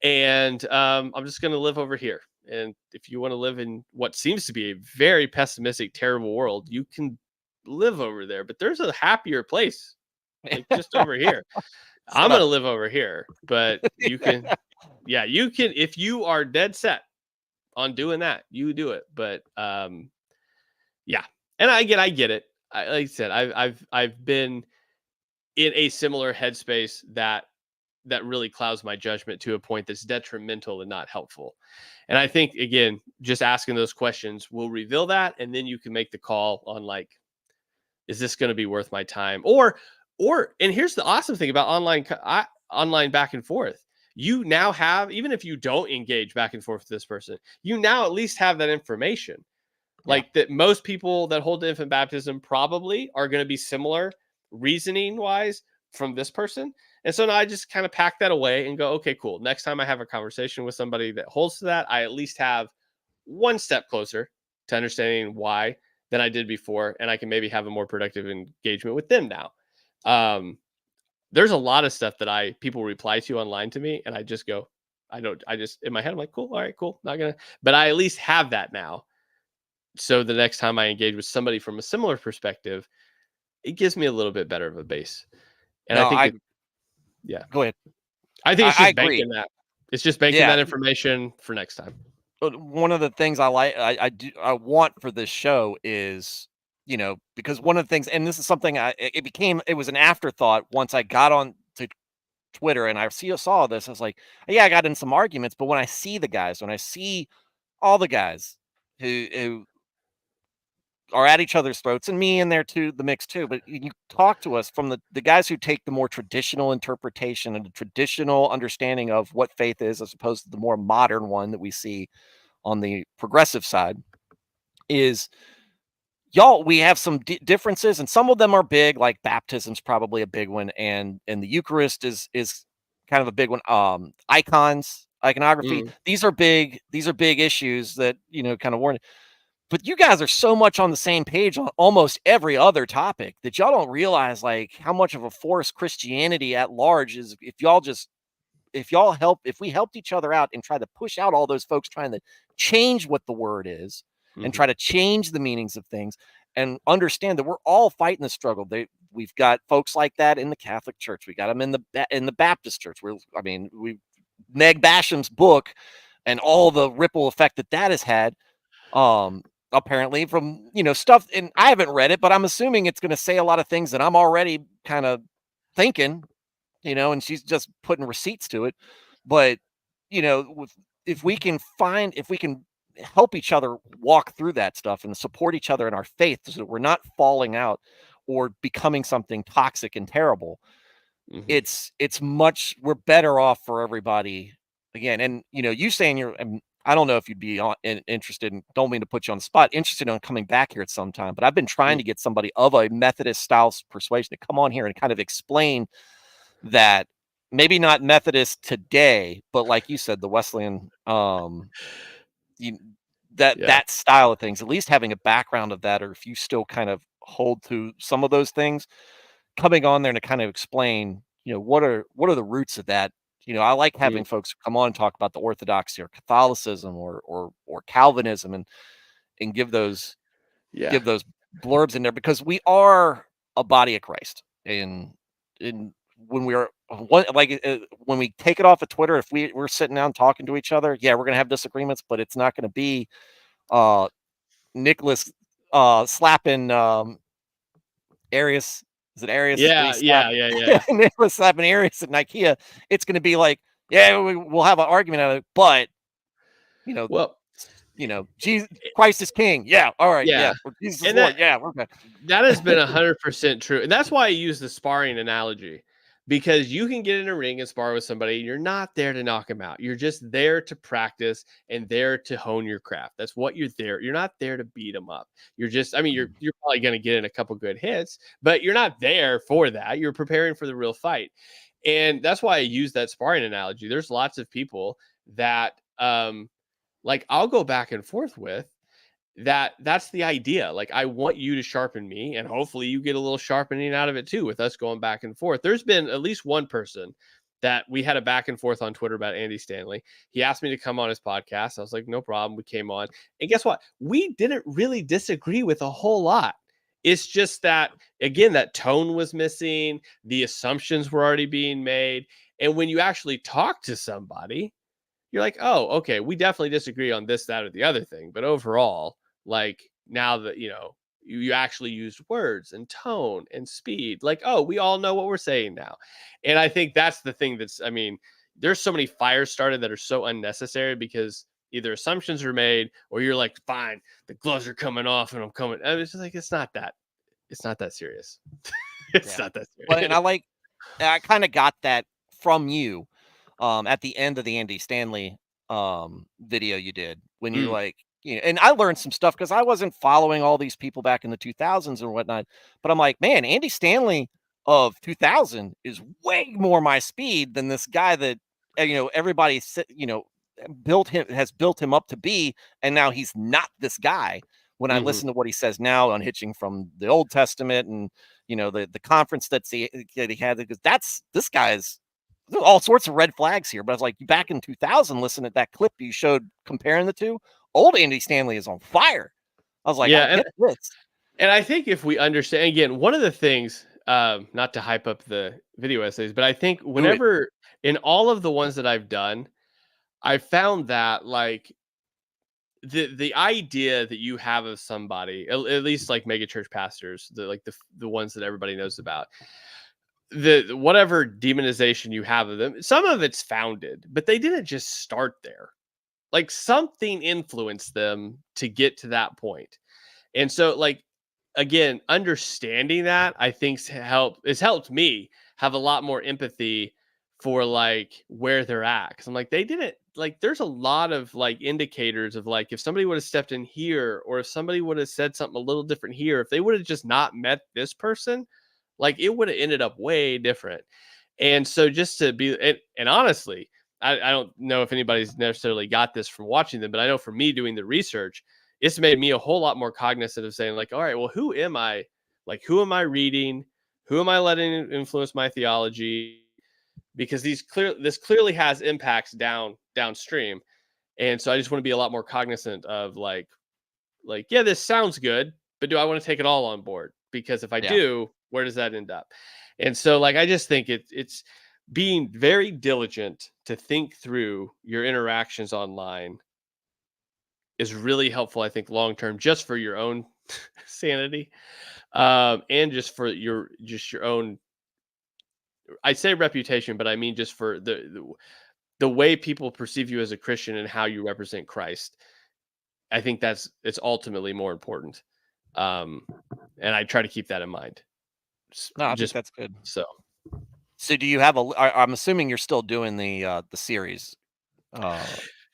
And I'm just going to live over here. And if you want to live in what seems to be a very pessimistic, terrible world, you can live over there. But there's a happier place, like just over here. I'm Set going up. to live over here. But you can, yeah, you can, if you are dead set on doing that, you do it. But yeah, and I get it. Like I said, I've been in a similar headspace that really clouds my judgment to a point that's detrimental and not helpful. And I think again, just asking those questions will reveal that, and then you can make the call on like, is this going to be worth my time? And here's the awesome thing about online back and forth. You now have, even if you don't engage back and forth with this person, you now at least have that information. Yeah. Like that most people that hold to infant baptism probably are going to be similar reasoning wise from this person. And so now I just kind of pack that away and go, okay, cool. Next time I have a conversation with somebody that holds to that, I at least have one step closer to understanding why than I did before. And I can maybe have a more productive engagement with them now. Um, there's a lot of stuff that people reply to online to me, and I just go, I just in my head, I'm like, cool, all right, cool. Not gonna, but I at least have that now. So the next time I engage with somebody from a similar perspective, it gives me a little bit better of a base. And I No, think I it, yeah, go ahead. I think it's I just agree. banking that. It's just banking Yeah. that information for next time. But one of the things I want for this show is, because one of the things, and this is something it was an afterthought once I got on to Twitter and I saw this. I was like, yeah, I got in some arguments, but when I see the guys, when I see all the guys who are at each other's throats, and me in there too, the mix too. But you talk to us from the guys who take the more traditional interpretation and the traditional understanding of what faith is, as opposed to the more modern one that we see on the progressive side. Is y'all, we have some differences, and some of them are big, like baptism's probably a big one, and the Eucharist is kind of a big one. Iconography, Mm, these are big issues that kind of warn. But you guys are so much on the same page on almost every other topic that y'all don't realize like how much of a force Christianity at large is. If we helped each other out and try to push out all those folks trying to change what the word is and hmm try to change the meanings of things and understand that we're all fighting the struggle. We've got folks like that in the Catholic Church. We got them in the Baptist Church. We Meg Basham's book and all the ripple effect that has had. Apparently from stuff, and I haven't read it, but I'm assuming it's going to say a lot of things that I'm already kind of thinking, and she's just putting receipts to it. But with if we can help each other walk through that stuff and support each other in our faith so that we're not falling out or becoming something toxic and terrible, hmm we're better off for everybody again. And you saying I don't know if you'd be interested, and don't mean to put you on the spot, interested in coming back here at some time, but I've been trying to get somebody of a Methodist style persuasion to come on here and kind of explain that. Maybe not Methodist today, but like you said, the Wesleyan, you, Yeah. that style of things, at least having a background of that, or if you still kind of hold to some of those things, coming on there to kind of explain, what are the roots of that. I like having Mm, folks come on and talk about the Orthodoxy or Catholicism or Calvinism, and yeah. give those blurbs in there, because we are a body of Christ. And when we are one, like when we take it off of Twitter, if we're sitting down talking to each other, yeah, we're gonna have disagreements, but it's not gonna be uh Nicholas slapping Arius. Is it Arius that he Yeah. slapped? Yeah. Yeah. Yeah. Nicholas slapping Arius at Nikea. It's gonna be like, yeah, we'll have an argument out of it, but you know, Well, Jesus Christ is King. Yeah, all right, yeah. yeah. Or Jesus is And that Lord. Yeah, we're good. that has been 100% true. And that's why I use the sparring analogy, because you can get in a ring and spar with somebody. And you're not there to knock them out. You're just there to practice and there to hone your craft. That's what you're there. You're not there to beat them up. You're just, I mean, you're probably going to get in a couple good hits, but you're not there for that. You're preparing for the real fight. And that's why I use that sparring analogy. There's lots of people that like I'll go back and forth with, that's the idea. Like, I want you to sharpen me, and hopefully you get a little sharpening out of it too, with us going back and forth. There's been at least one person that we had a back and forth on Twitter about, Andy Stanley. He asked me to come on his podcast. I was like, no problem. We came on. And guess what? We didn't really disagree with a whole lot. It's just that, again, that tone was missing. The assumptions were already being made. And when you actually talk to somebody, you're like, oh, okay, we definitely disagree on this, that, or the other thing. But overall, like, now that, you actually used words and tone and speed, like, oh, we all know what we're saying now. And I think that's the thing there's so many fires started that are so unnecessary, because either assumptions are made, or you're like, fine, the gloves are coming off and I'm coming. And it's just like, it's not that serious. It's not that serious. Well, and I kind of got that from you at the end of the Andy Stanley video you did, when you're like, and I learned some stuff because I wasn't following all these people back in the 2000s and whatnot. But I'm like, man, Andy Stanley of 2000 is way more my speed than this guy that everybody has built him up to be, and now he's not this guy. When I listen to what he says now, unhitching from the Old Testament, and the conference that he had, because this guy's all sorts of red flags here. But I was like, back in 2000, listen to that clip you showed comparing the two. Old Andy Stanley is on fire. I was like, yeah, I get this. And I think if we understand, again, one of the things, not to hype up the video essays, but I think whenever in all of the ones that I've done, I found that, like, the idea that you have of somebody, at least like megachurch pastors, the ones that everybody knows about, the whatever demonization you have of them, some of it's founded, but they didn't just start there. Like, something influenced them to get to that point. And so, like, again, understanding that, I think has helped me have a lot more empathy for, like, where they're at. Cause I'm like, they didn't, like, there's a lot of, like, indicators of, like, if somebody would have stepped in here, or if somebody would have said something a little different here, if they would have just not met this person, like, it would have ended up way different. And so, just to be, and honestly, I don't know if anybody's necessarily got this from watching them, but I know for me, doing the research, it's made me a whole lot more cognizant of saying, like, all right, well, who am I? Like, who am I reading? Who am I letting influence my theology? Because this clearly has impacts downstream. And so I just want to be a lot more cognizant of, like, yeah, this sounds good, but do I want to take it all on board? Because if I do, where does that end up? And so, like, I just think it's being very diligent to think through your interactions online is really helpful, I think, long term, just for your own sanity, and just for your own. I say reputation, but I mean just for the way people perceive you as a Christian and how you represent Christ. I think it's ultimately more important, and I try to keep that in mind. No, I think that's good. So do you have I'm assuming you're still doing the series.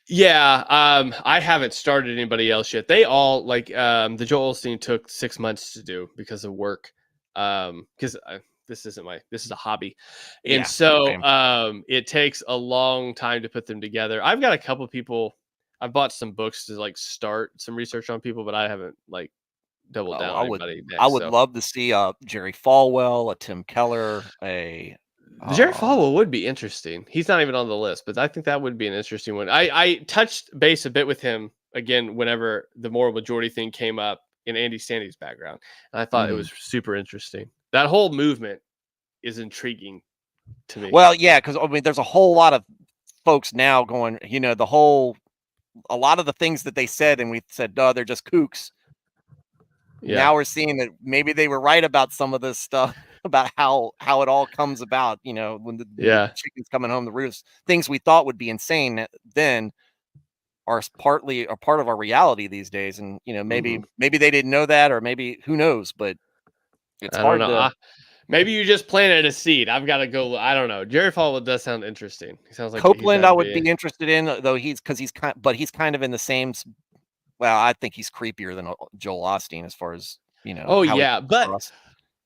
Yeah, I haven't started anybody else yet. They all, like, the Joel Osteen took 6 months to do because of work. Because this is a hobby, and so it takes a long time to put them together. I've got a couple people. I've bought some books to, like, start some research on people, but I haven't, like, doubled down on anybody next. I would love to see Jerry Falwell, a Tim Keller, Jerry Falwell would be interesting. He's not even on the list, but I think that would be an interesting one. I touched base a bit with him again whenever the moral majority thing came up in Andy Stanley's background, and I thought it was super interesting. That whole movement is intriguing to me. Well, yeah, because I mean, there's a whole lot of folks now going, a lot of the things that they said, and we said, no, they're just kooks. Yeah. Now we're seeing that maybe they were right about some of this stuff, about how it all comes about, when the chicken's coming home the roost. Things we thought would be insane then are partly a part of our reality these days. And, maybe they didn't know that, or maybe who knows, but it's hard to. Maybe you just planted a seed. I've got to go. I don't know. Jerry Falwell does sound interesting. He sounds like Copeland. I would be interested in, though he's kind of in the same. Well, I think he's creepier than Joel Osteen as far as Oh yeah, but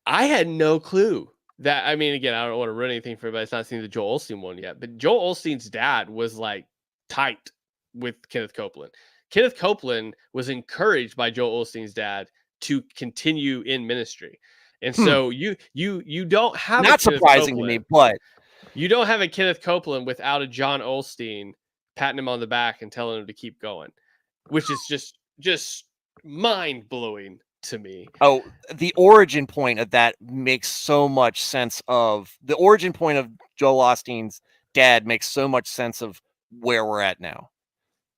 I had no clue that. I mean, again, I don't want to ruin anything for everybody that's not seen the Joel Osteen one yet. But Joel Osteen's dad was, like, tight with Kenneth Copeland. Kenneth Copeland was encouraged by Joel Osteen's dad to continue in ministry. And so you don't have Not a Kenneth surprising to Copeland. me, but You don't have a Kenneth Copeland without a John Osteen patting him on the back and telling him to keep going, which is just mind blowing to me. oh, the origin point of that makes so much sense. Of the origin point of Joel Osteen's dad makes so much sense of where we're at now.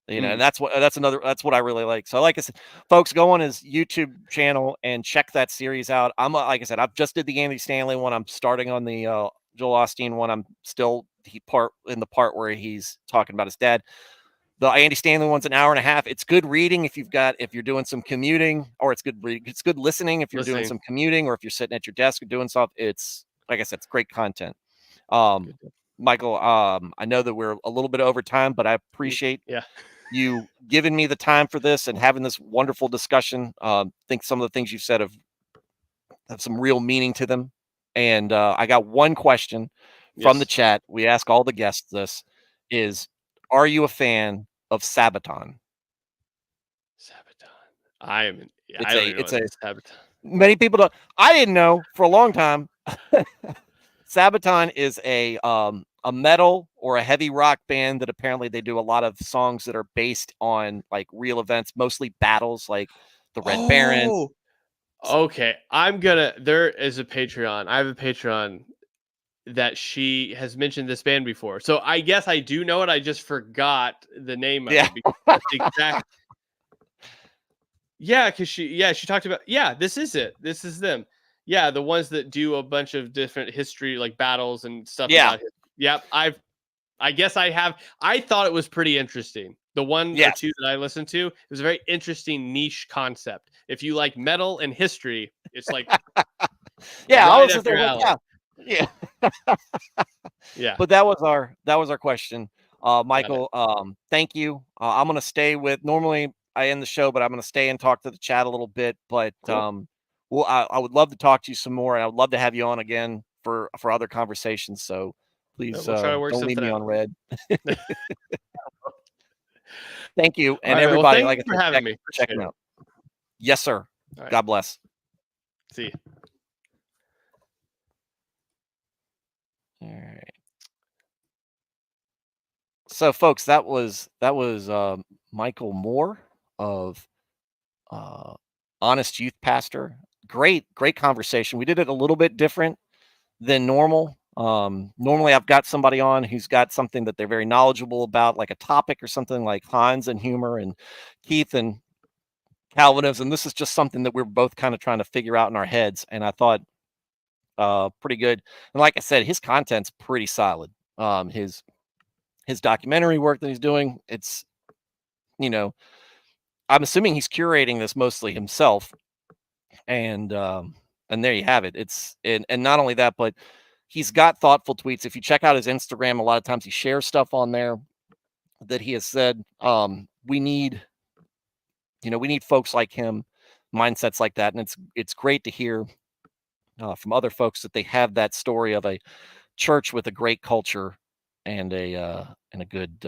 You know, and that's what I really like. So, like I said, folks, go on his YouTube channel and check that series out. Like I said, I've just did the Andy Stanley one. I'm starting on the Joel Osteen one. I'm still the part where he's talking about his dad. The Andy Stanley one's an hour and a half. It's good reading if you're doing some commuting, or it's good listening if you're doing some commuting, or if you're sitting at your desk or doing stuff. It's, like I said, it's great content. Michael, I know that we're a little bit over time, but I appreciate you giving me the time for this and having this wonderful discussion. Think some of the things you've said have some real meaning to them. And I got one question from the chat. We ask all the guests this is, are you a fan of Sabaton? I am. It's a Sabaton. Many people don't. I didn't know for a long time. Sabaton is a metal or a heavy rock band that apparently they do a lot of songs that are based on like real events, mostly battles, like the Red Baron. Okay, there is a Patreon. I have a Patreon that she has mentioned this band before. So I guess I do know it. I just forgot the name of it. Because exact. Yeah, because she talked about, this is it. This is them. Yeah, the ones that do a bunch of different history, like battles and stuff. About it. Yep, I guess I have. I thought it was pretty interesting. The one or two that I listened to, it was a very interesting niche concept. If you like metal and history, it's like right up your alley. Yeah. But that was our question. Michael, thank you. I'm gonna stay with, normally I end the show, but I'm gonna stay and talk to the chat a little bit. But well, I would love to talk to you some more, and I would love to have you on again for other conversations. So please don't leave me on red. Thank you. And everybody, thanks for having me. Check them out. Yes, sir. Right. God bless. See you. All right. So, folks, that was Michael Moore of Honest Youth Pastor. Great conversation. We did it a little bit different than normal. Normally I've got somebody on who's got something that they're very knowledgeable about, like a topic or something, like Hans and humor, and Keith and Calvinism. This is just something that we're both kind of trying to figure out in our heads. And I thought pretty good. And like I said, his content's pretty solid. His documentary work that he's doing, it's, I'm assuming he's curating this mostly himself. And there you have it. It's and not only that, but he's got thoughtful tweets. If you check out his Instagram, a lot of times he shares stuff on there that he has said, we need folks like him, mindsets like that. And it's great to hear from other folks that they have that story of a church with a great culture and a good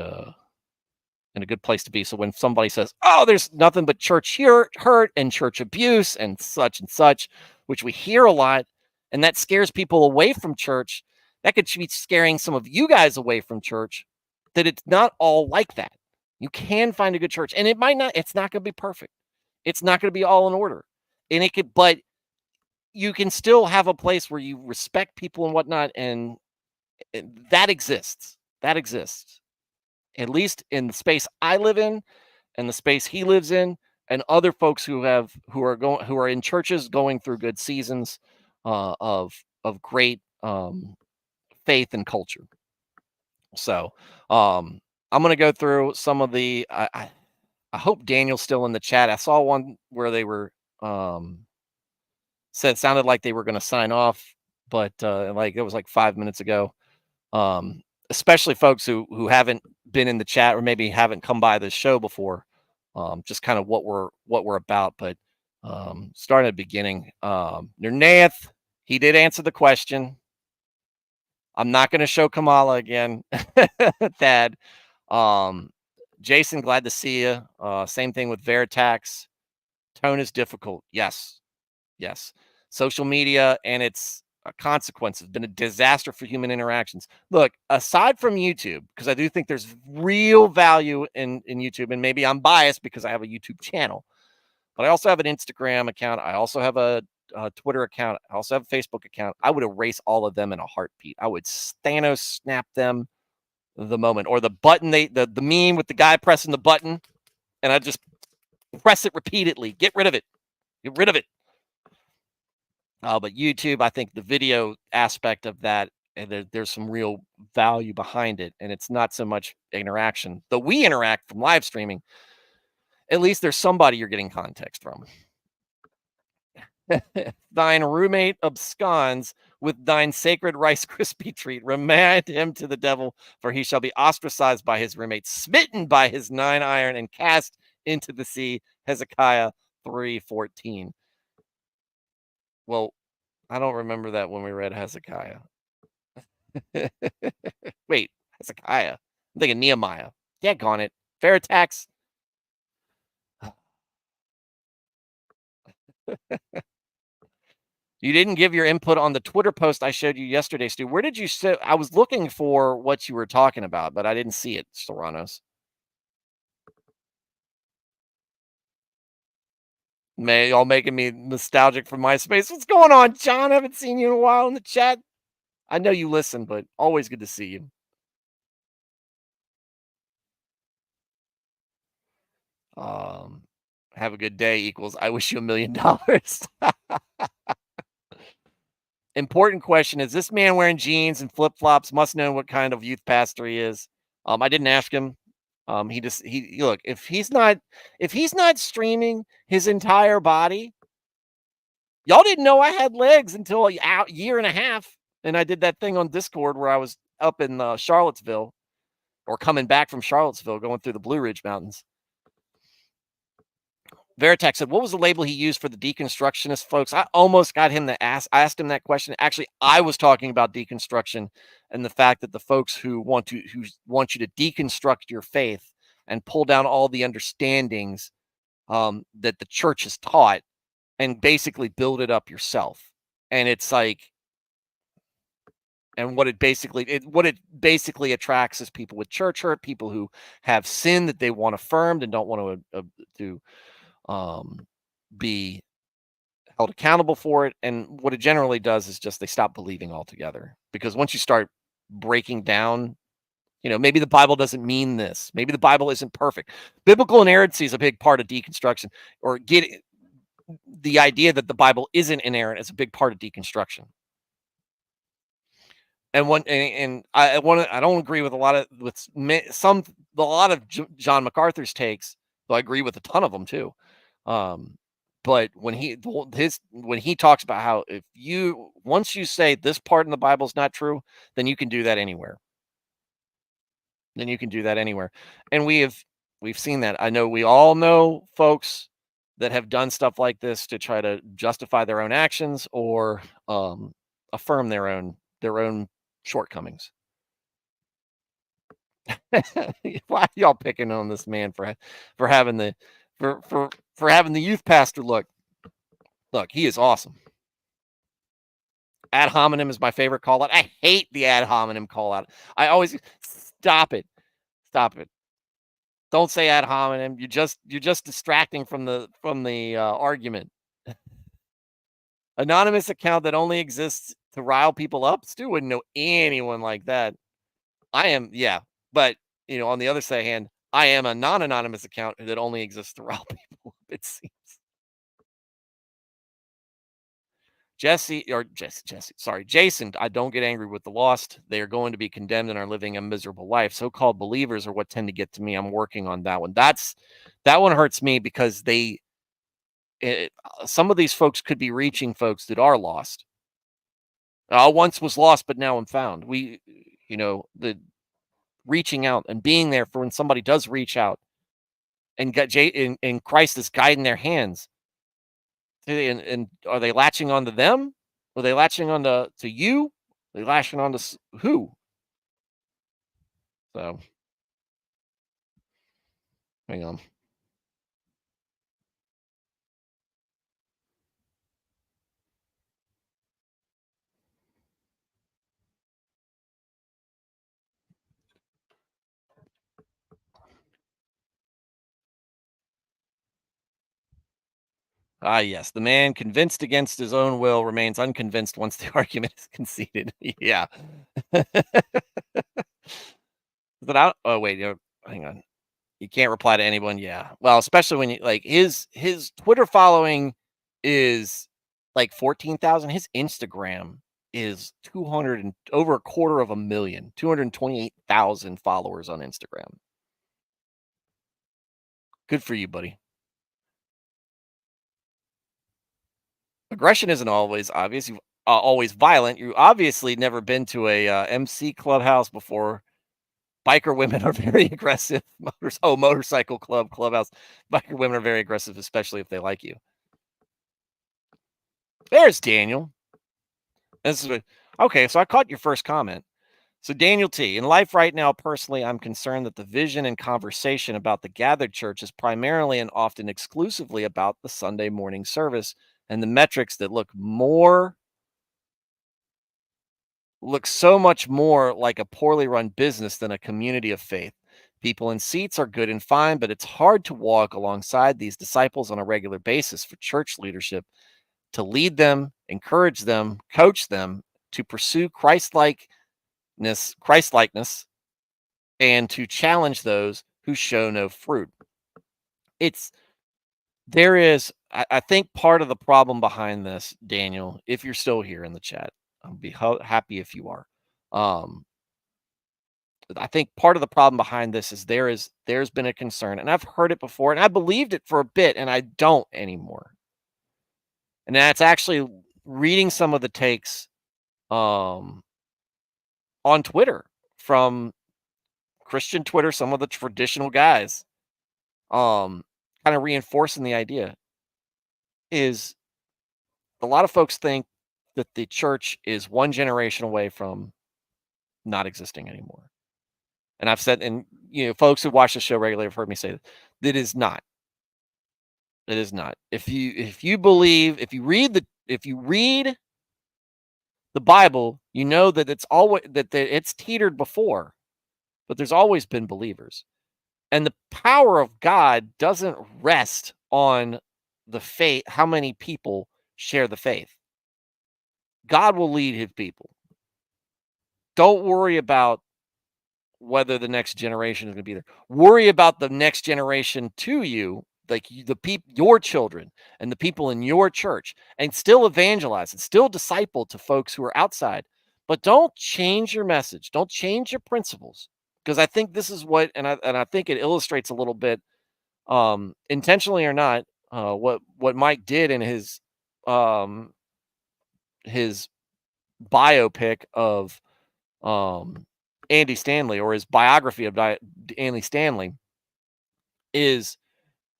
place to be. So when somebody says, oh, there's nothing but church hurt and church abuse and such, which we hear a lot, and that scares people away from church, that could be scaring some of you guys away from church, that it's not all like that. You can find a good church, and it's not going to be perfect. It's not going to be all in order. But you can still have a place where you respect people and whatnot. And that exists. That exists. At least in the space I live in and the space he lives in, and other folks who are in churches going through good seasons of great faith and culture. So I'm going to go through some of the, I hope Daniel's still in the chat. I saw one where they were sounded like they were going to sign off, but like it was like 5 minutes ago. Especially folks who haven't been in the chat or maybe haven't come by this show before, just kind of what we're about. But starting at the beginning, Nernath, he did answer the question. I'm not going to show Kamala again, Thad. Jason, glad to see you. Same thing with Veritax. Tone is difficult. Yes. Social media and its consequences have been a disaster for human interactions. Look, aside from YouTube, because I do think there's real value in YouTube, and maybe I'm biased because I have a YouTube channel, but I also have an Instagram account. I also have a Twitter account. I also have a Facebook account. I would erase all of them in a heartbeat. I would Thanos snap them the moment, or the button the meme with the guy pressing the button, and I just press it repeatedly. Get rid of it. But YouTube, I think the video aspect of that, and there's some real value behind it, and it's not so much interaction. Though we interact from live streaming, at least there's somebody you're getting context from. Thine roommate absconds with thine sacred Rice Krispie treat. Remand him to the devil, for he shall be ostracized by his roommate, smitten by his 9-iron, and cast into the sea. Hezekiah 3:14. Well, I don't remember that when we read Hezekiah. Wait, Hezekiah. I'm thinking Nehemiah. Daggone it. Veritax. You didn't give your input on the Twitter post I showed you yesterday, Stu. Where did you sit? I was looking for what you were talking about, but I didn't see it, Serranos. Y'all making me nostalgic for MySpace. What's going on, John? I haven't seen you in a while in the chat. I know you listen, but always good to see you. Have a good day equals I wish you $1 million. Important question. Is this man wearing jeans and flip-flops? Must know what kind of youth pastor he is. I didn't ask him. He look, if he's not streaming his entire body, y'all didn't know I had legs until a year and a half. And I did that thing on Discord where I was up in Charlottesville, or coming back from Charlottesville, going through the Blue Ridge Mountains. Veritex said, what was the label he used for the deconstructionist folks? I almost got him to ask. I asked him that question. Actually, I was talking about deconstruction and the fact that the folks who want you to deconstruct your faith and pull down all the understandings that the church has taught and basically build it up yourself. And it's like, and what it basically attracts is people with church hurt, people who have sin that they want affirmed and don't want to be held accountable for it. And what it generally does is just they stop believing altogether, because once you start breaking down, maybe the Bible doesn't mean this, maybe the Bible isn't perfect. Biblical inerrancy is a big part of deconstruction, or getting the idea that the Bible isn't inerrant is a big part of deconstruction. And I don't agree with a lot of John MacArthur's takes, though I agree with a ton of them too. But when he talks about how once you say this part in the Bible is not true, then you can do that anywhere. And we've seen that. I know we all know folks that have done stuff like this to try to justify their own actions or affirm their own shortcomings. Why are y'all picking on this man for having the youth pastor look? He is awesome. Ad hominem is my favorite call out. I hate the ad hominem call out. I always stop it. Don't say ad hominem. You're just distracting from the argument. Anonymous account that only exists to rile people up. Stu wouldn't know anyone like that. I am, yeah, but on the other side hand, I am a non-anonymous account that only exists to rile people up, it seems. Jason, I don't get angry with the lost. They are going to be condemned and are living a miserable life. So-called believers are what tend to get to me. I'm working on that one. That one hurts me because some of these folks could be reaching folks that are lost. I once was lost, but now I'm found. The reaching out and being there for when somebody does reach out, and Christ is guiding their hands. And are they latching onto them? Are they latching onto you? Are they latching onto who? So Hang on. Ah, yes. The man convinced against his own will remains unconvinced once the argument is conceded. Yeah. But oh wait, hang on. You can't reply to anyone. Yeah. Well, especially when you like his Twitter following is like 14,000. His Instagram is 200 and over 250,000, 228,000 followers on Instagram. Good for you, buddy. Aggression isn't always obvious. You've always violent. You obviously never been to a MC clubhouse before. Biker women are very aggressive. Motorcycle clubhouse. Biker women are very aggressive, especially if they like you. There's Daniel. Okay, so I caught your first comment. So Daniel T, in life right now, personally, I'm concerned that the vision and conversation about the gathered church is primarily and often exclusively about the Sunday morning service and the metrics that look so much more like a poorly run business than a community of faith. People in seats are good and fine, but it's hard to walk alongside these disciples on a regular basis for church leadership to lead them, encourage them, coach them to pursue Christlikeness, and to challenge those who show no fruit. I think part of the problem behind this, Daniel, if you're still here in the chat, I'll be happy if you are. I think part of the problem behind this is there's been a concern, and I've heard it before, and I believed it for a bit, and I don't anymore. And that's actually reading some of the takes on Twitter from Christian Twitter, some of the traditional guys, kind of reinforcing the idea is a lot of folks think that the church is one generation away from not existing anymore. And I've said, and folks who watch the show regularly have heard me say that it is not. It is not. If you read the Bible, you know that it's always that it's teetered before, but there's always been believers. And the power of God doesn't rest on the faith, how many people share the faith. God will lead his people. Don't worry about whether the next generation is going to be there. Worry about the next generation to you, like your children and the people in your church, and still evangelize and still disciple to folks who are outside. But don't change your message. Don't change your principles, because I think this is what, and I think it illustrates a little bit, intentionally or not, what Mike did in his biopic of Andy Stanley, or his biography of Andy Stanley, is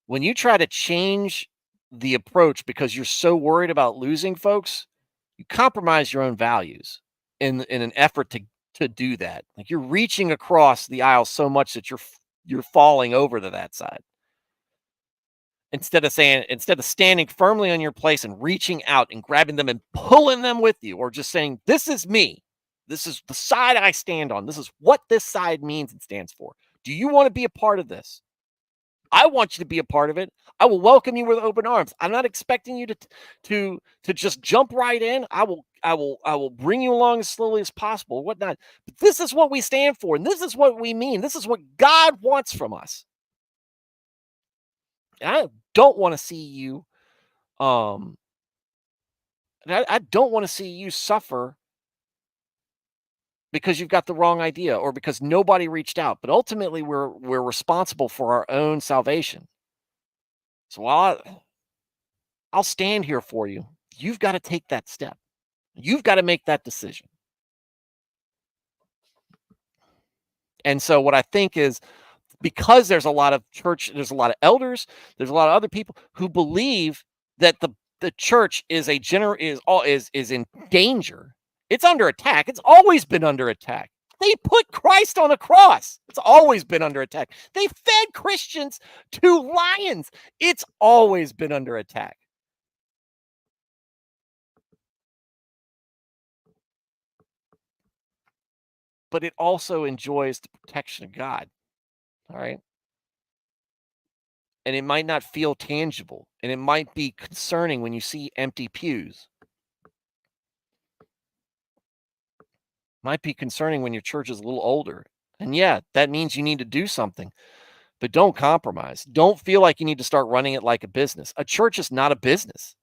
when you try to change the approach because you're so worried about losing folks, you compromise your own values in an effort to do that. Like, you're reaching across the aisle so much that you're falling over to that side. Instead of standing firmly on your place and reaching out and grabbing them and pulling them with you, or just saying, this is me. This is the side I stand on. This is what this side means and stands for. Do you want to be a part of this? I want you to be a part of it. I will welcome you with open arms. I'm not expecting you to just jump right in. I will bring you along as slowly as possible, whatnot. But this is what we stand for, and this is what we mean. This is what God wants from us. And I don't want to see you, I don't want to see you suffer because you've got the wrong idea or because nobody reached out. But ultimately, we're responsible for our own salvation. So I'll stand here for you. You've got to take that step. You've got to make that decision. And so what I think is, because there's a lot of there's a lot of elders, there's a lot of other people who believe that the church is in danger. It's under attack. It's always been under attack. They put Christ on a cross. It's always been under attack. They fed Christians to lions. It's always been under attack. But it also enjoys the protection of God. All right. And it might not feel tangible, and it might be concerning when you see empty pews. Might be concerning when your church is a little older. And yeah, that means you need to do something, but don't compromise. Don't feel like you need to start running it like a business. A church is not a business.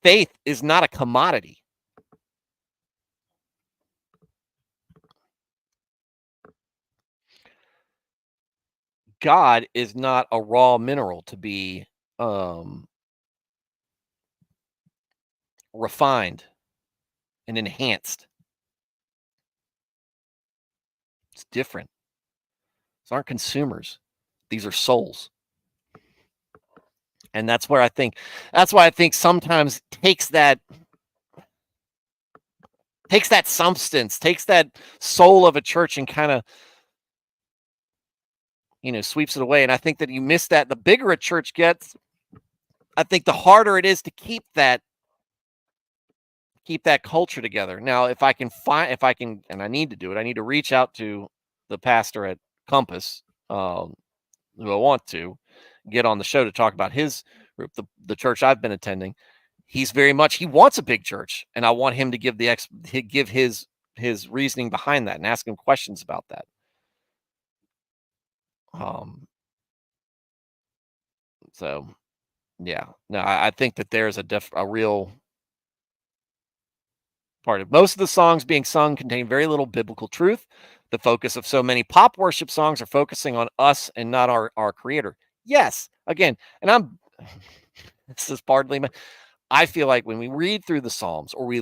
Faith is not a commodity. God is not a raw mineral to be refined and enhanced. It's different. These aren't consumers. These are souls. And that's why I think sometimes takes that substance, takes that soul of a church and kind of, sweeps it away. And I think that you miss that. The bigger a church gets, I think the harder it is to keep that culture together. Now, if I can, and I need to do it, I need to reach out to the pastor at Compass, who I want to get on the show to talk about his group, the church I've been attending. He wants a big church, and I want him to give his reasoning behind that and ask him questions about that. So yeah, no, I think that there's a real part of most of the songs being sung contain very little biblical truth. The focus of so many pop worship songs are focusing on us and not our Creator. Yes, again, and this is partly I feel like when we read through the Psalms, or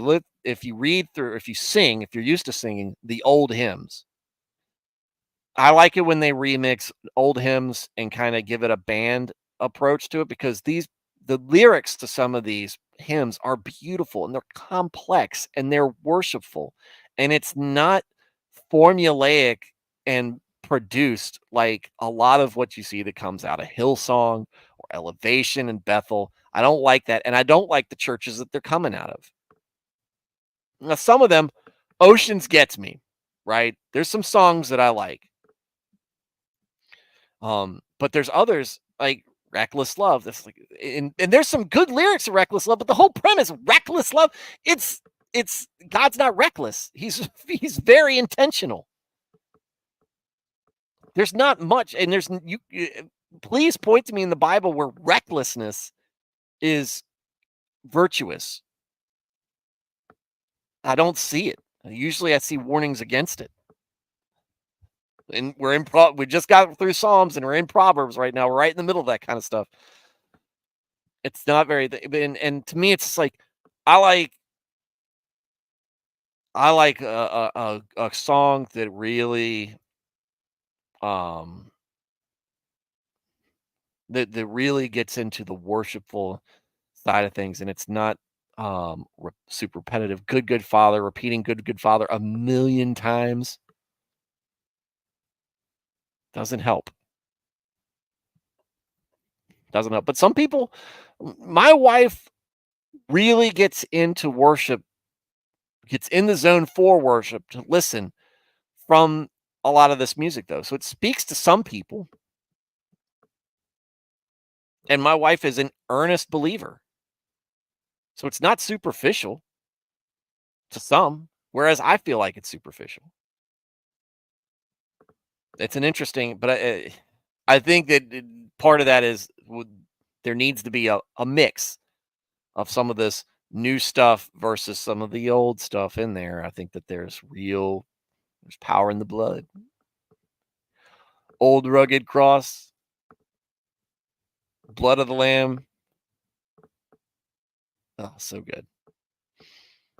if you're used to singing the old hymns, I like it when they remix old hymns and kind of give it a band approach to it, because the lyrics to some of these hymns are beautiful and they're complex and they're worshipful, and it's not formulaic and produced like a lot of what you see that comes out of Hillsong or Elevation and Bethel. I don't like that, and I don't like the churches that they're coming out of. Now, some of them, Oceans gets me, right? There's some songs that I like. But there's others like Reckless Love. That's like, and there's some good lyrics to Reckless Love, but the whole premise, reckless love, it's God's not reckless. He's very intentional. There's not much, and please point to me in the Bible where recklessness is virtuous. I don't see it. Usually I see warnings against it. And we just got through Psalms and we're in Proverbs right now. We're right in the middle of that kind of stuff. It's not very, and to me, it's just like, I like a song that really, that really gets into the worshipful side of things, and it's not super repetitive. Good Father, repeating good Father a million times doesn't help. But some people, my wife really gets into worship, gets in the zone for worship to listen from a lot of this music, though. So it speaks to some people. And my wife is an earnest believer. So it's not superficial to some, whereas I feel like it's superficial. It's an interesting, but I think that part of that is there needs to be a mix of some of this new stuff versus some of the old stuff in there. I think that there's power in the blood. Old rugged cross, blood of the Lamb. Oh, so good.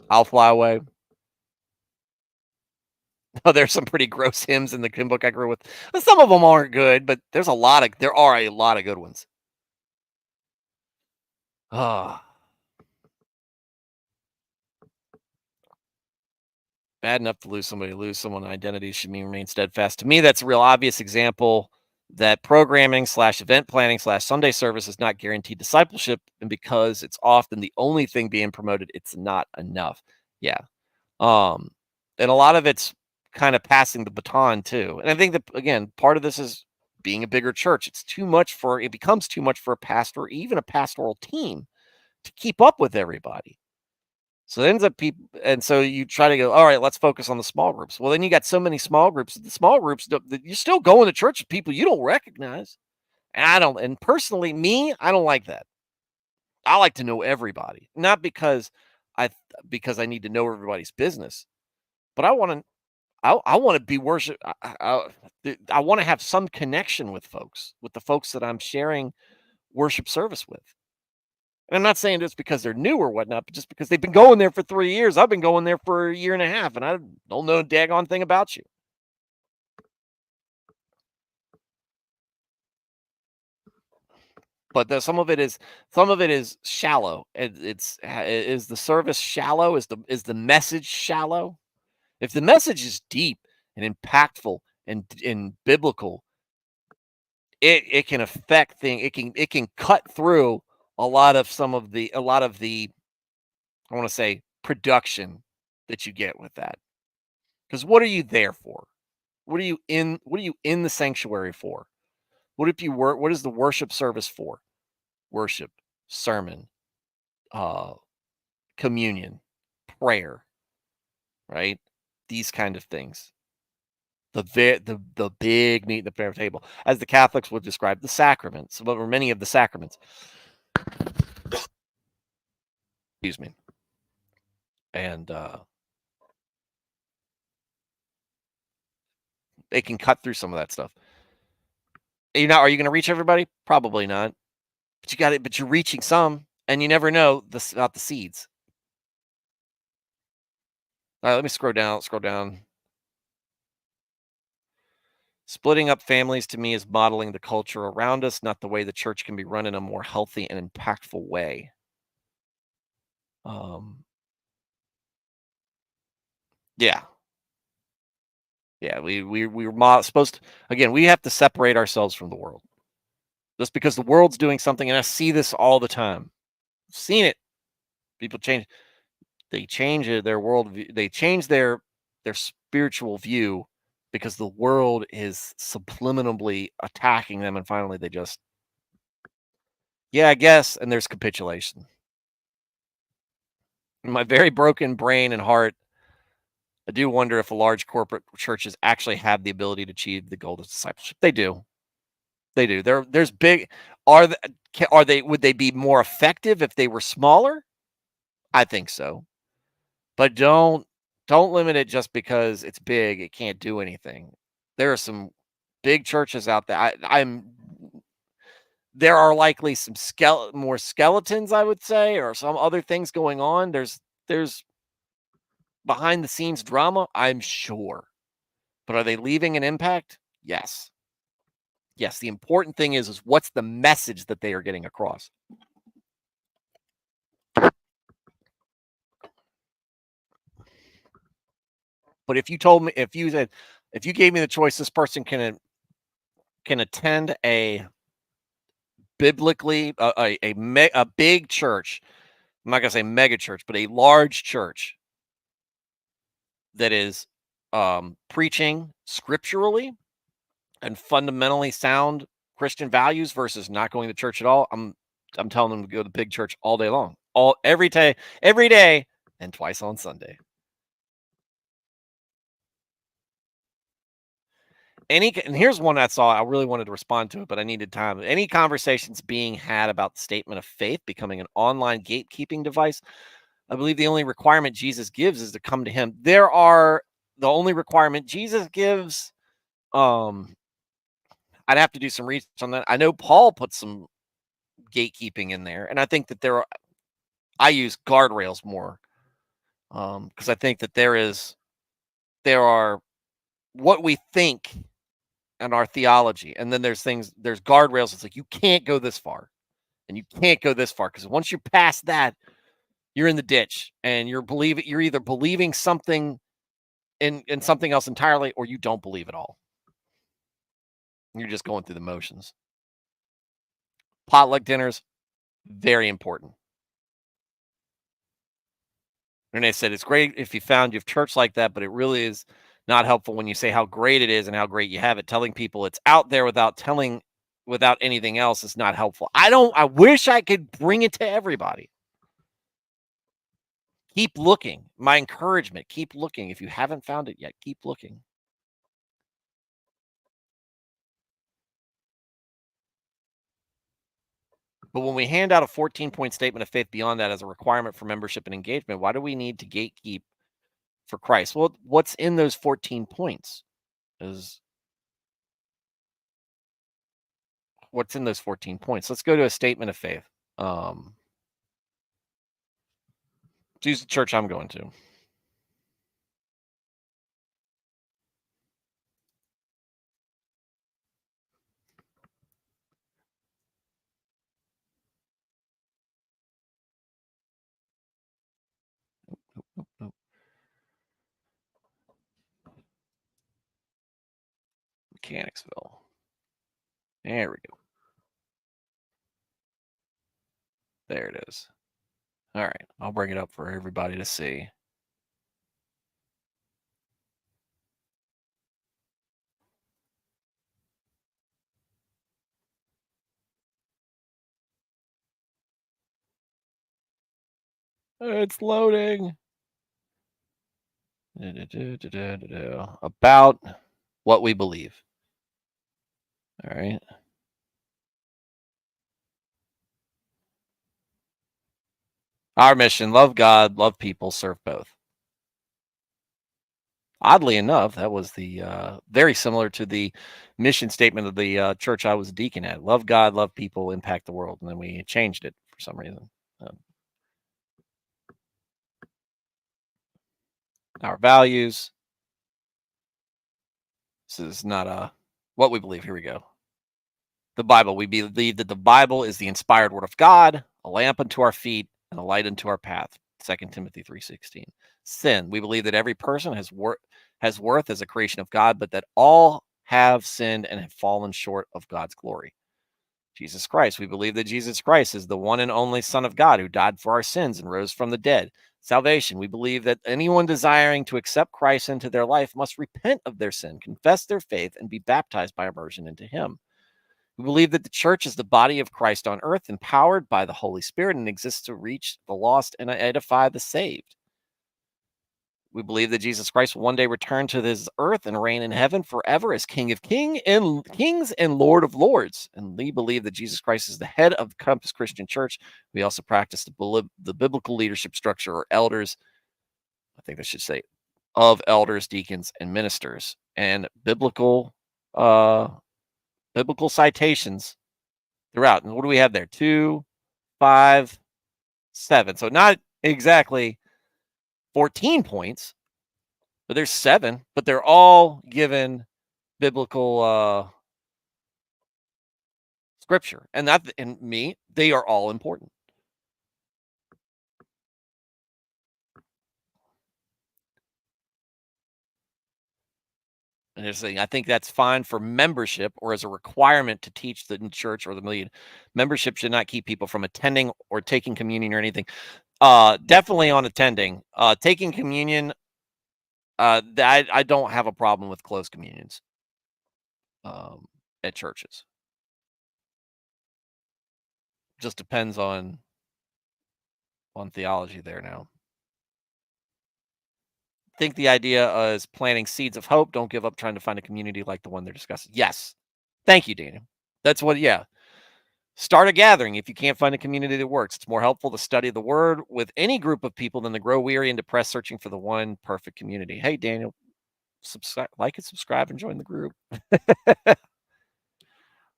I'll Fly Away. Oh, there's some pretty gross hymns in the hymn book I grew with. Some of them aren't good, but there are a lot of good ones. Ah. bad enough to lose somebody, lose someone. Identity should mean remain steadfast. To me, that's a real obvious example that programming / event planning / Sunday service is not guaranteed discipleship. And because it's often the only thing being promoted, it's not enough. Yeah. And a lot of it's kind of passing the baton too. And I think that, again, part of this is being a bigger church. It becomes too much for a pastor, even a pastoral team, to keep up with everybody. So it ends up and so you try to go, all right, let's focus on the small groups. Well, then you got so many small groups. The small groups, you're still going to church with people you don't recognize. And personally, I don't like that. I like to know everybody, not because I need to know everybody's business, but I want to be worship. I want to have some connection with the folks that I'm sharing worship service with. And I'm not saying just because they're new or whatnot, but just because they've been going there for 3 years. I've been going there for a year and a half, and I don't know a daggone thing about you. But some of it is shallow. Is the service shallow? Is the message shallow? If the message is deep and impactful and biblical, it can affect things. It can cut through a lot of the I want to say production that you get with that. Because what are you there for? What are you in the sanctuary for? What is the worship service for? Worship, sermon, communion, prayer, right? These kind of things. The big meat at the prayer table, as the Catholics would describe the sacraments, but many of the sacraments. Excuse me. And they can cut through some of that stuff. Are you going to reach everybody? Probably not. But you got it. But you're reaching some, and you never know about the seeds. All right, let me scroll down. Splitting up families to me is modeling the culture around us, not the way the church can be run in a more healthy and impactful way. Yeah. Yeah, we were supposed to, again, we have to separate ourselves from the world. Just because the world's doing something, and I see this all the time. I've seen it. People change their worldview, they change their spiritual view because the world is subliminally attacking them, and finally they just, yeah, I guess, and there's capitulation. In my very broken brain and heart, I do wonder if large corporate churches actually have the ability to achieve the goal of discipleship. They do. They do. There's big. Would they be more effective if they were smaller? I think so. But don't limit it just because it's big. It can't do anything. There are some big churches out there. There are likely some more skeletons, I would say, or some other things going on. There's behind the scenes drama, I'm sure. But are they leaving an impact? Yes. Yes, the important thing is what's the message that they are getting across. But if you gave me the choice, this person can attend a biblically a big church. I'm not gonna say mega church, but a large church that is preaching scripturally and fundamentally sound Christian values versus not going to church at all. I'm telling them to go to the big church all day long, every day, and twice on Sunday. And here's one I saw. I really wanted to respond to it, but I needed time. Any conversations being had about the statement of faith becoming an online gatekeeping device? I believe the only requirement Jesus gives is to come to him. The only requirement Jesus gives, I'd have to do some research on that. I know Paul put some gatekeeping in there, and I think that I use guardrails more, because I think that there are what we think and our theology, and then there's guardrails. It's like you can't go this far, and you can't go this far, because once you're past that, you're in the ditch, and you're either believing something in something else entirely, or you don't believe at all. You're just going through the motions. Potluck dinners, very important. And they said it's great if you found your church like that, but it really is not helpful when you say how great it is and how great you have it. Telling people it's out there without anything else is not helpful. I wish I could bring it to everybody. Keep looking. My encouragement, keep looking. If you haven't found it yet, keep looking. But when we hand out a 14-point statement of faith beyond that as a requirement for membership and engagement, why do we need to gatekeep for Christ? Well, what's in those 14 points is what's in those 14 points. Let's go to a statement of faith. Choose the church I'm going to. Nope. Mechanicsville. There we go. There it is. All right. I'll bring it up for everybody to see. It's loading. About what we believe. All right. Our mission: love God, love people, serve both. Oddly enough, that was the very similar to the mission statement of the church I was a deacon at. Love God, love people, impact the world. And then we changed it for some reason. Our values. This is not what we believe. Here we go. The Bible. We believe that the Bible is the inspired word of God, a lamp unto our feet and a light unto our path. 2 Timothy 3:16. Sin. We believe that every person has worth as a creation of God, but that all have sinned and have fallen short of God's glory. Jesus Christ. We believe that Jesus Christ is the one and only Son of God who died for our sins and rose from the dead. Salvation. We believe that anyone desiring to accept Christ into their life must repent of their sin, confess their faith, and be baptized by immersion into him. We believe that the church is the body of Christ on earth, empowered by the Holy Spirit, and exists to reach the lost and edify the saved. We believe that Jesus Christ will one day return to this earth and reign in heaven forever as King of Kings and Lord of Lords. And we believe that Jesus Christ is the head of Compass Christian Church. We also practice the biblical leadership structure, or elders. I think I should say of elders, deacons, and ministers, and biblical citations throughout. And what do we have there? 2, 5, 7. So not exactly 14 points, but there's 7, but they're all given biblical scripture. And they are all important. And saying, I think that's fine for membership or as a requirement to teach the church or the lead. Membership should not keep people from attending or taking communion or anything. Definitely on attending. Taking communion, I don't have a problem with closed communions at churches. Just depends on theology there now. I think the idea is planting seeds of hope. Don't give up trying to find a community like the one they're discussing. Yes. Thank you, Daniel. That's what, yeah. Start a gathering if you can't find a community that works. It's more helpful to study the word with any group of people than to grow weary and depressed searching for the one perfect community. Hey, Daniel, like and subscribe and join the group.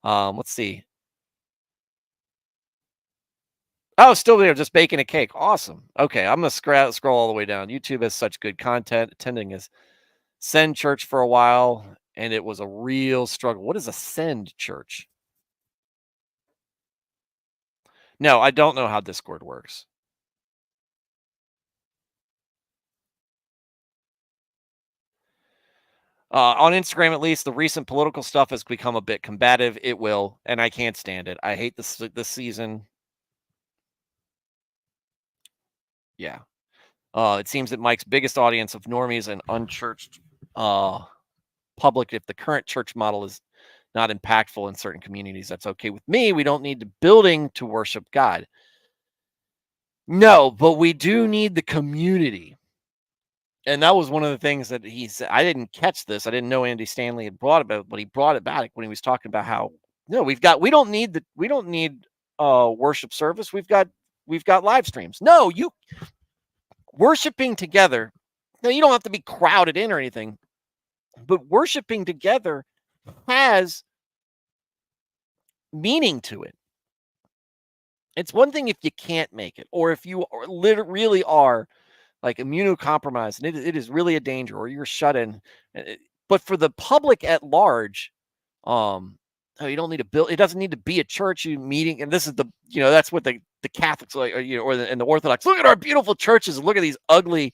Let's see. Oh, still there, just baking a cake. Awesome. Okay, I'm going to scroll all the way down. YouTube has such good content. Attending a Send church for a while, and it was a real struggle. What is a Send church? No, I don't know how Discord works. On Instagram, at least, the recent political stuff has become a bit combative. It will, and I can't stand it. I hate this season. Yeah. It seems that Mike's biggest audience of normies and unchurched public, if the current church model is not impactful in certain communities, that's okay with me. We don't need the building to worship God. No, but we do need the community. And that was one of the things that he said. I didn't catch this. I didn't know Andy Stanley had brought about, but he brought it back when he was talking about how we don't need worship service. We've got live streams. No, you worshiping together. No, you don't have to be crowded in or anything, but worshiping together has meaning to it. It's one thing if you can't make it, or if you really are like immunocompromised, and it is really a danger, or you're shut in. But for the public at large, you don't need to build. It doesn't need to be a church meeting. And this is that's what the Catholics like, and the Orthodox. Look at our beautiful churches, and look at these ugly,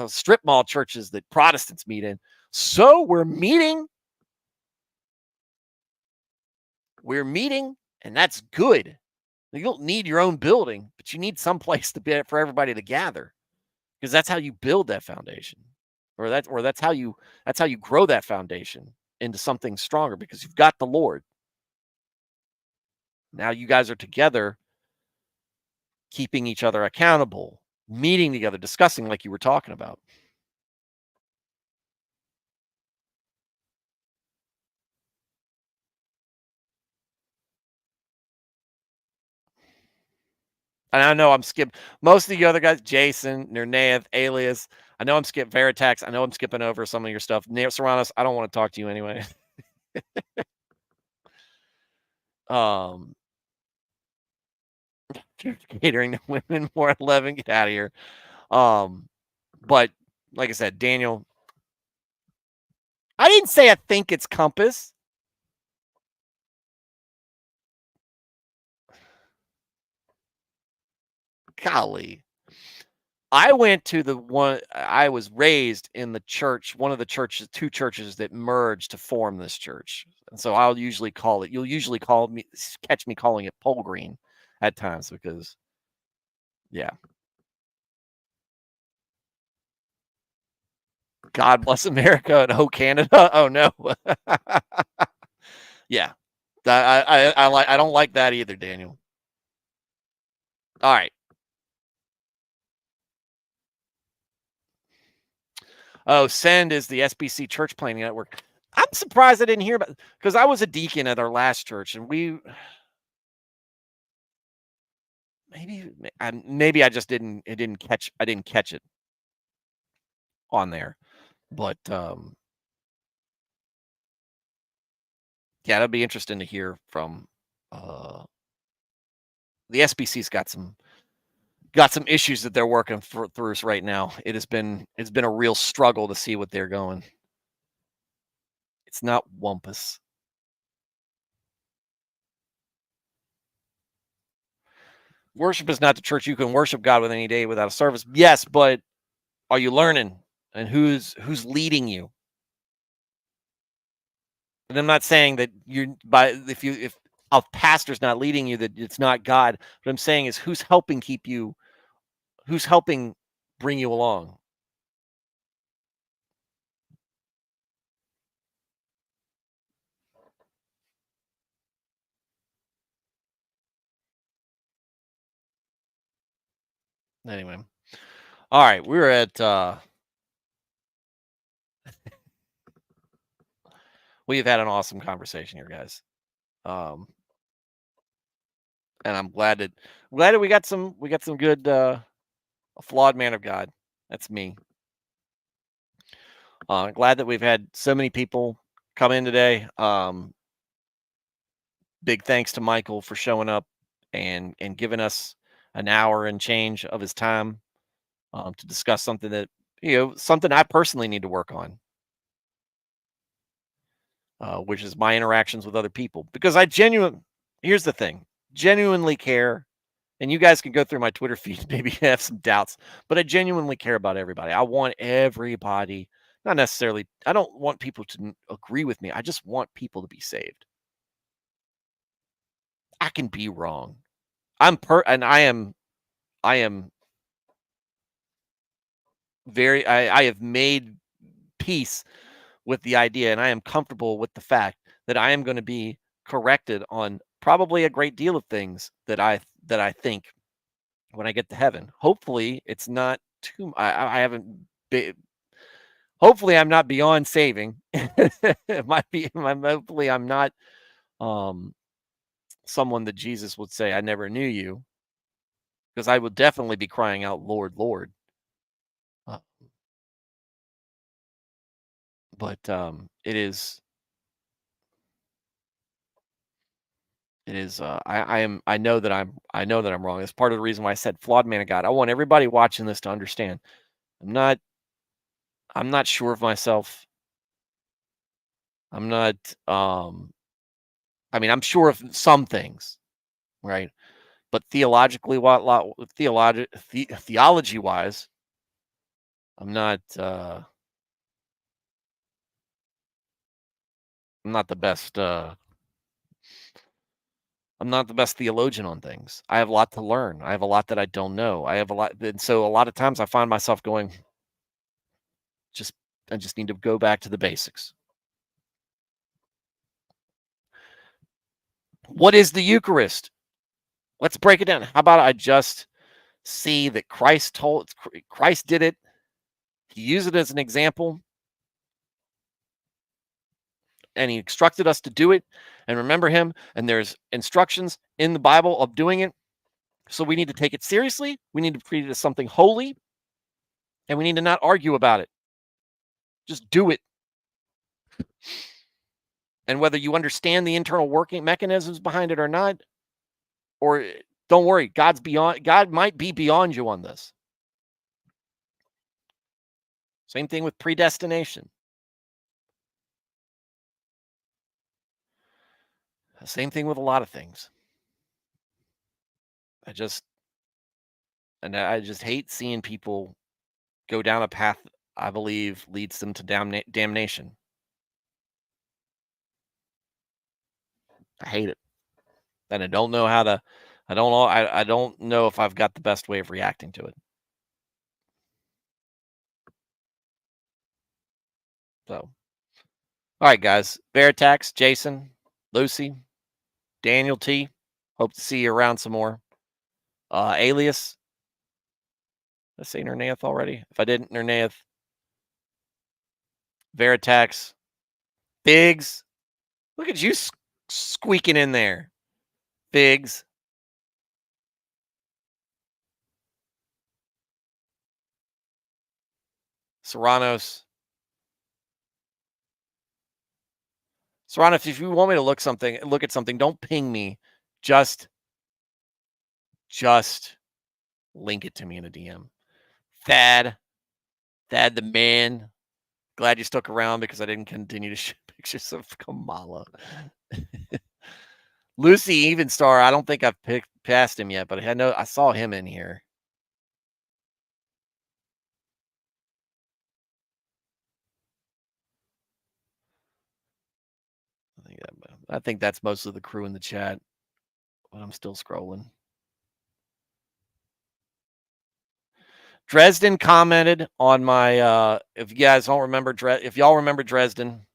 strip mall churches that Protestants meet in. So we're meeting, and that's good. You don't need your own building, but you need some place for everybody to gather, because that's how you build that foundation, or that's how you grow that foundation into something stronger, because you've got the Lord. Now you guys are together, keeping each other accountable, meeting together, discussing like you were talking about. And I know I'm skipping most of the other guys, Jason, Nernev, Alias. I know I'm skipping Veritex. I know I'm skipping over some of your stuff. Serranos, I don't want to talk to you anyway. Catering to women more 11, get out of here. But like I said, Daniel, I didn't say I think it's Compass. Golly. I went to I was raised in the church, one of the churches, two churches that merged to form this church. And so you'll usually catch me calling it Pole Green at times, because, yeah. God bless America and oh Canada. Oh no. Yeah. I don't like that either, Daniel. All right. Oh, Send is the SBC Church Planning Network. I'm surprised I didn't hear about, because I was a deacon at our last church, and maybe I just didn't catch it on there. But yeah, that'd be interesting to hear from the SBC's got some issues that they're working through right now. It's been a real struggle to see what they're going. It's not Wumpus. Worship is not the church. You can worship God with any day without a service. Yes, but are you learning? And who's leading you? And I'm not saying that if a pastor's not leading you, that it's not God. What I'm saying is who's helping bring you along. Anyway. All right, we're at we've had an awesome conversation here, guys. And I'm glad that we got some good a flawed man of God. That's me. Glad that we've had so many people come in today. Big thanks to Michael for showing up and giving us an hour and change of his time to discuss something that, something I personally need to work on, which is my interactions with other people. Because here's the thing, genuinely care, and you guys can go through my Twitter feed, maybe have some doubts, but I genuinely care about everybody. I want everybody not necessarily, I don't want people to agree with me. I just want people to be saved. I can be wrong. I am I have made peace with the idea, and I am comfortable with the fact that I am going to be corrected on probably a great deal of things that I think when I get to heaven. Hopefully, it's not too. I haven't. Hopefully, I'm not beyond saving. It might be. Hopefully, I'm not um, someone that Jesus would say, "I never knew you," because I would definitely be crying out, "Lord, Lord." Uh, but it is. I know that I know that I'm wrong. That's part of the reason why I said flawed man of God. I want everybody watching this to understand. I'm not. I'm not sure of myself. I'm not. I mean, I'm sure of some things, right? But theologically, theology wise, I'm not. I'm not the best. I'm not the best theologian on things. I have a lot to learn. I have a lot that I don't know. I have a lot, and so a lot of times I find myself going, just I just need to go back to the basics. What is the Eucharist? Let's break it down. How about I just see that Christ did it. He used it as an example, and he instructed us to do it and remember him. And there's instructions in the Bible of doing it. So we need to take it seriously. We need to treat it as something holy, and we need to not argue about it. Just do it. And whether you understand the internal working mechanisms behind it or not, or don't worry, God might be beyond you on this. Same thing with predestination. Same thing with a lot of things. I just hate seeing people go down a path I believe leads them to damnation. I hate it. And I don't know how to I don't know if I've got the best way of reacting to it. So, all right, guys. Veritax, Jason, Lucy, Daniel T. Hope to see you around some more. Alias. Did I say Nernaeth already? If I didn't, Nernaeth. Veritax. Biggs. Look at you squeaking in there. Biggs. Serranos. Serranos, if you want me to look at something, don't ping me. Just link it to me in a DM. Thad the man. Glad you stuck around because I didn't continue to show pictures of Kamala. Lucy Evenstar, I don't think I've picked past him yet, but I saw him in here. I think that's most of the crew in the chat, but I'm still scrolling. Dresden commented on my if you guys don't remember if y'all remember Dresden,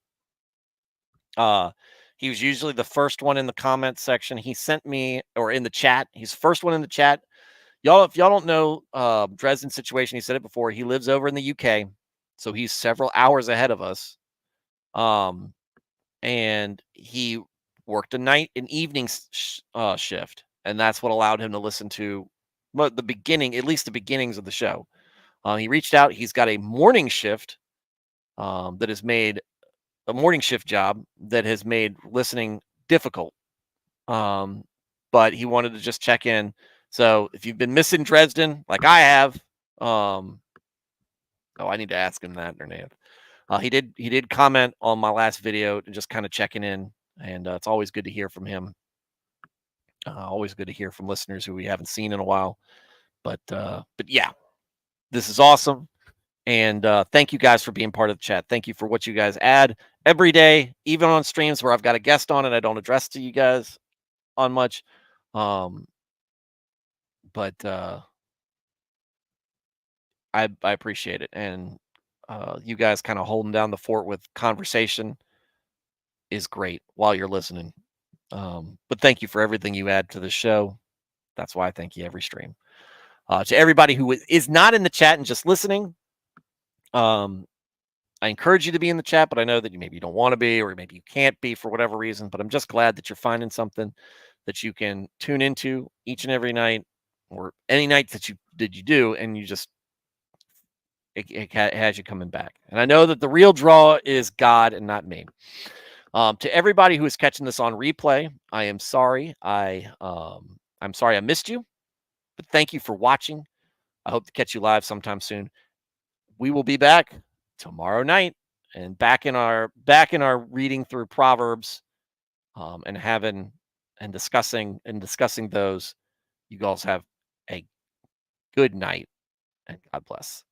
he was usually the first one in the comment section. He sent me, or in the chat, he's the first one in the chat. Y'all, if y'all don't know Dresden's situation, he said it before. He lives over in the UK, so he's several hours ahead of us. And he worked an evening shift, and that's what allowed him to listen to the beginning, at least the beginnings of the show. He reached out. He's got a morning shift that has made a morning shift job that has made listening difficult. But he wanted to just check in. So if you've been missing Dresden, like I have, I need to ask him that, Nernaeth. He did comment on my last video and just kind of checking in, and it's always good to hear from him. Always good to hear from listeners who we haven't seen in a while. But yeah, this is awesome. And thank you guys for being part of the chat. Thank you for what you guys add every day, even on streams where I've got a guest on and I don't address to you guys on much. But I appreciate it. And you guys kind of holding down the fort with conversation is great while you're listening. But thank you for everything you add to the show. That's why I thank you every stream. To everybody who is not in the chat and just listening, I encourage you to be in the chat, but I know that maybe you don't want to be, or maybe you can't be for whatever reason. But I'm just glad that you're finding something that you can tune into each and every night, or any night that you do, and you just it has you coming back. And I know that the real draw is God and not me. To everybody who is catching this on replay, I am sorry. I'm sorry I missed you, but thank you for watching. I hope to catch you live sometime soon. We will be back tomorrow night and back in our reading through Proverbs, and discussing those. You guys have a good night and God bless.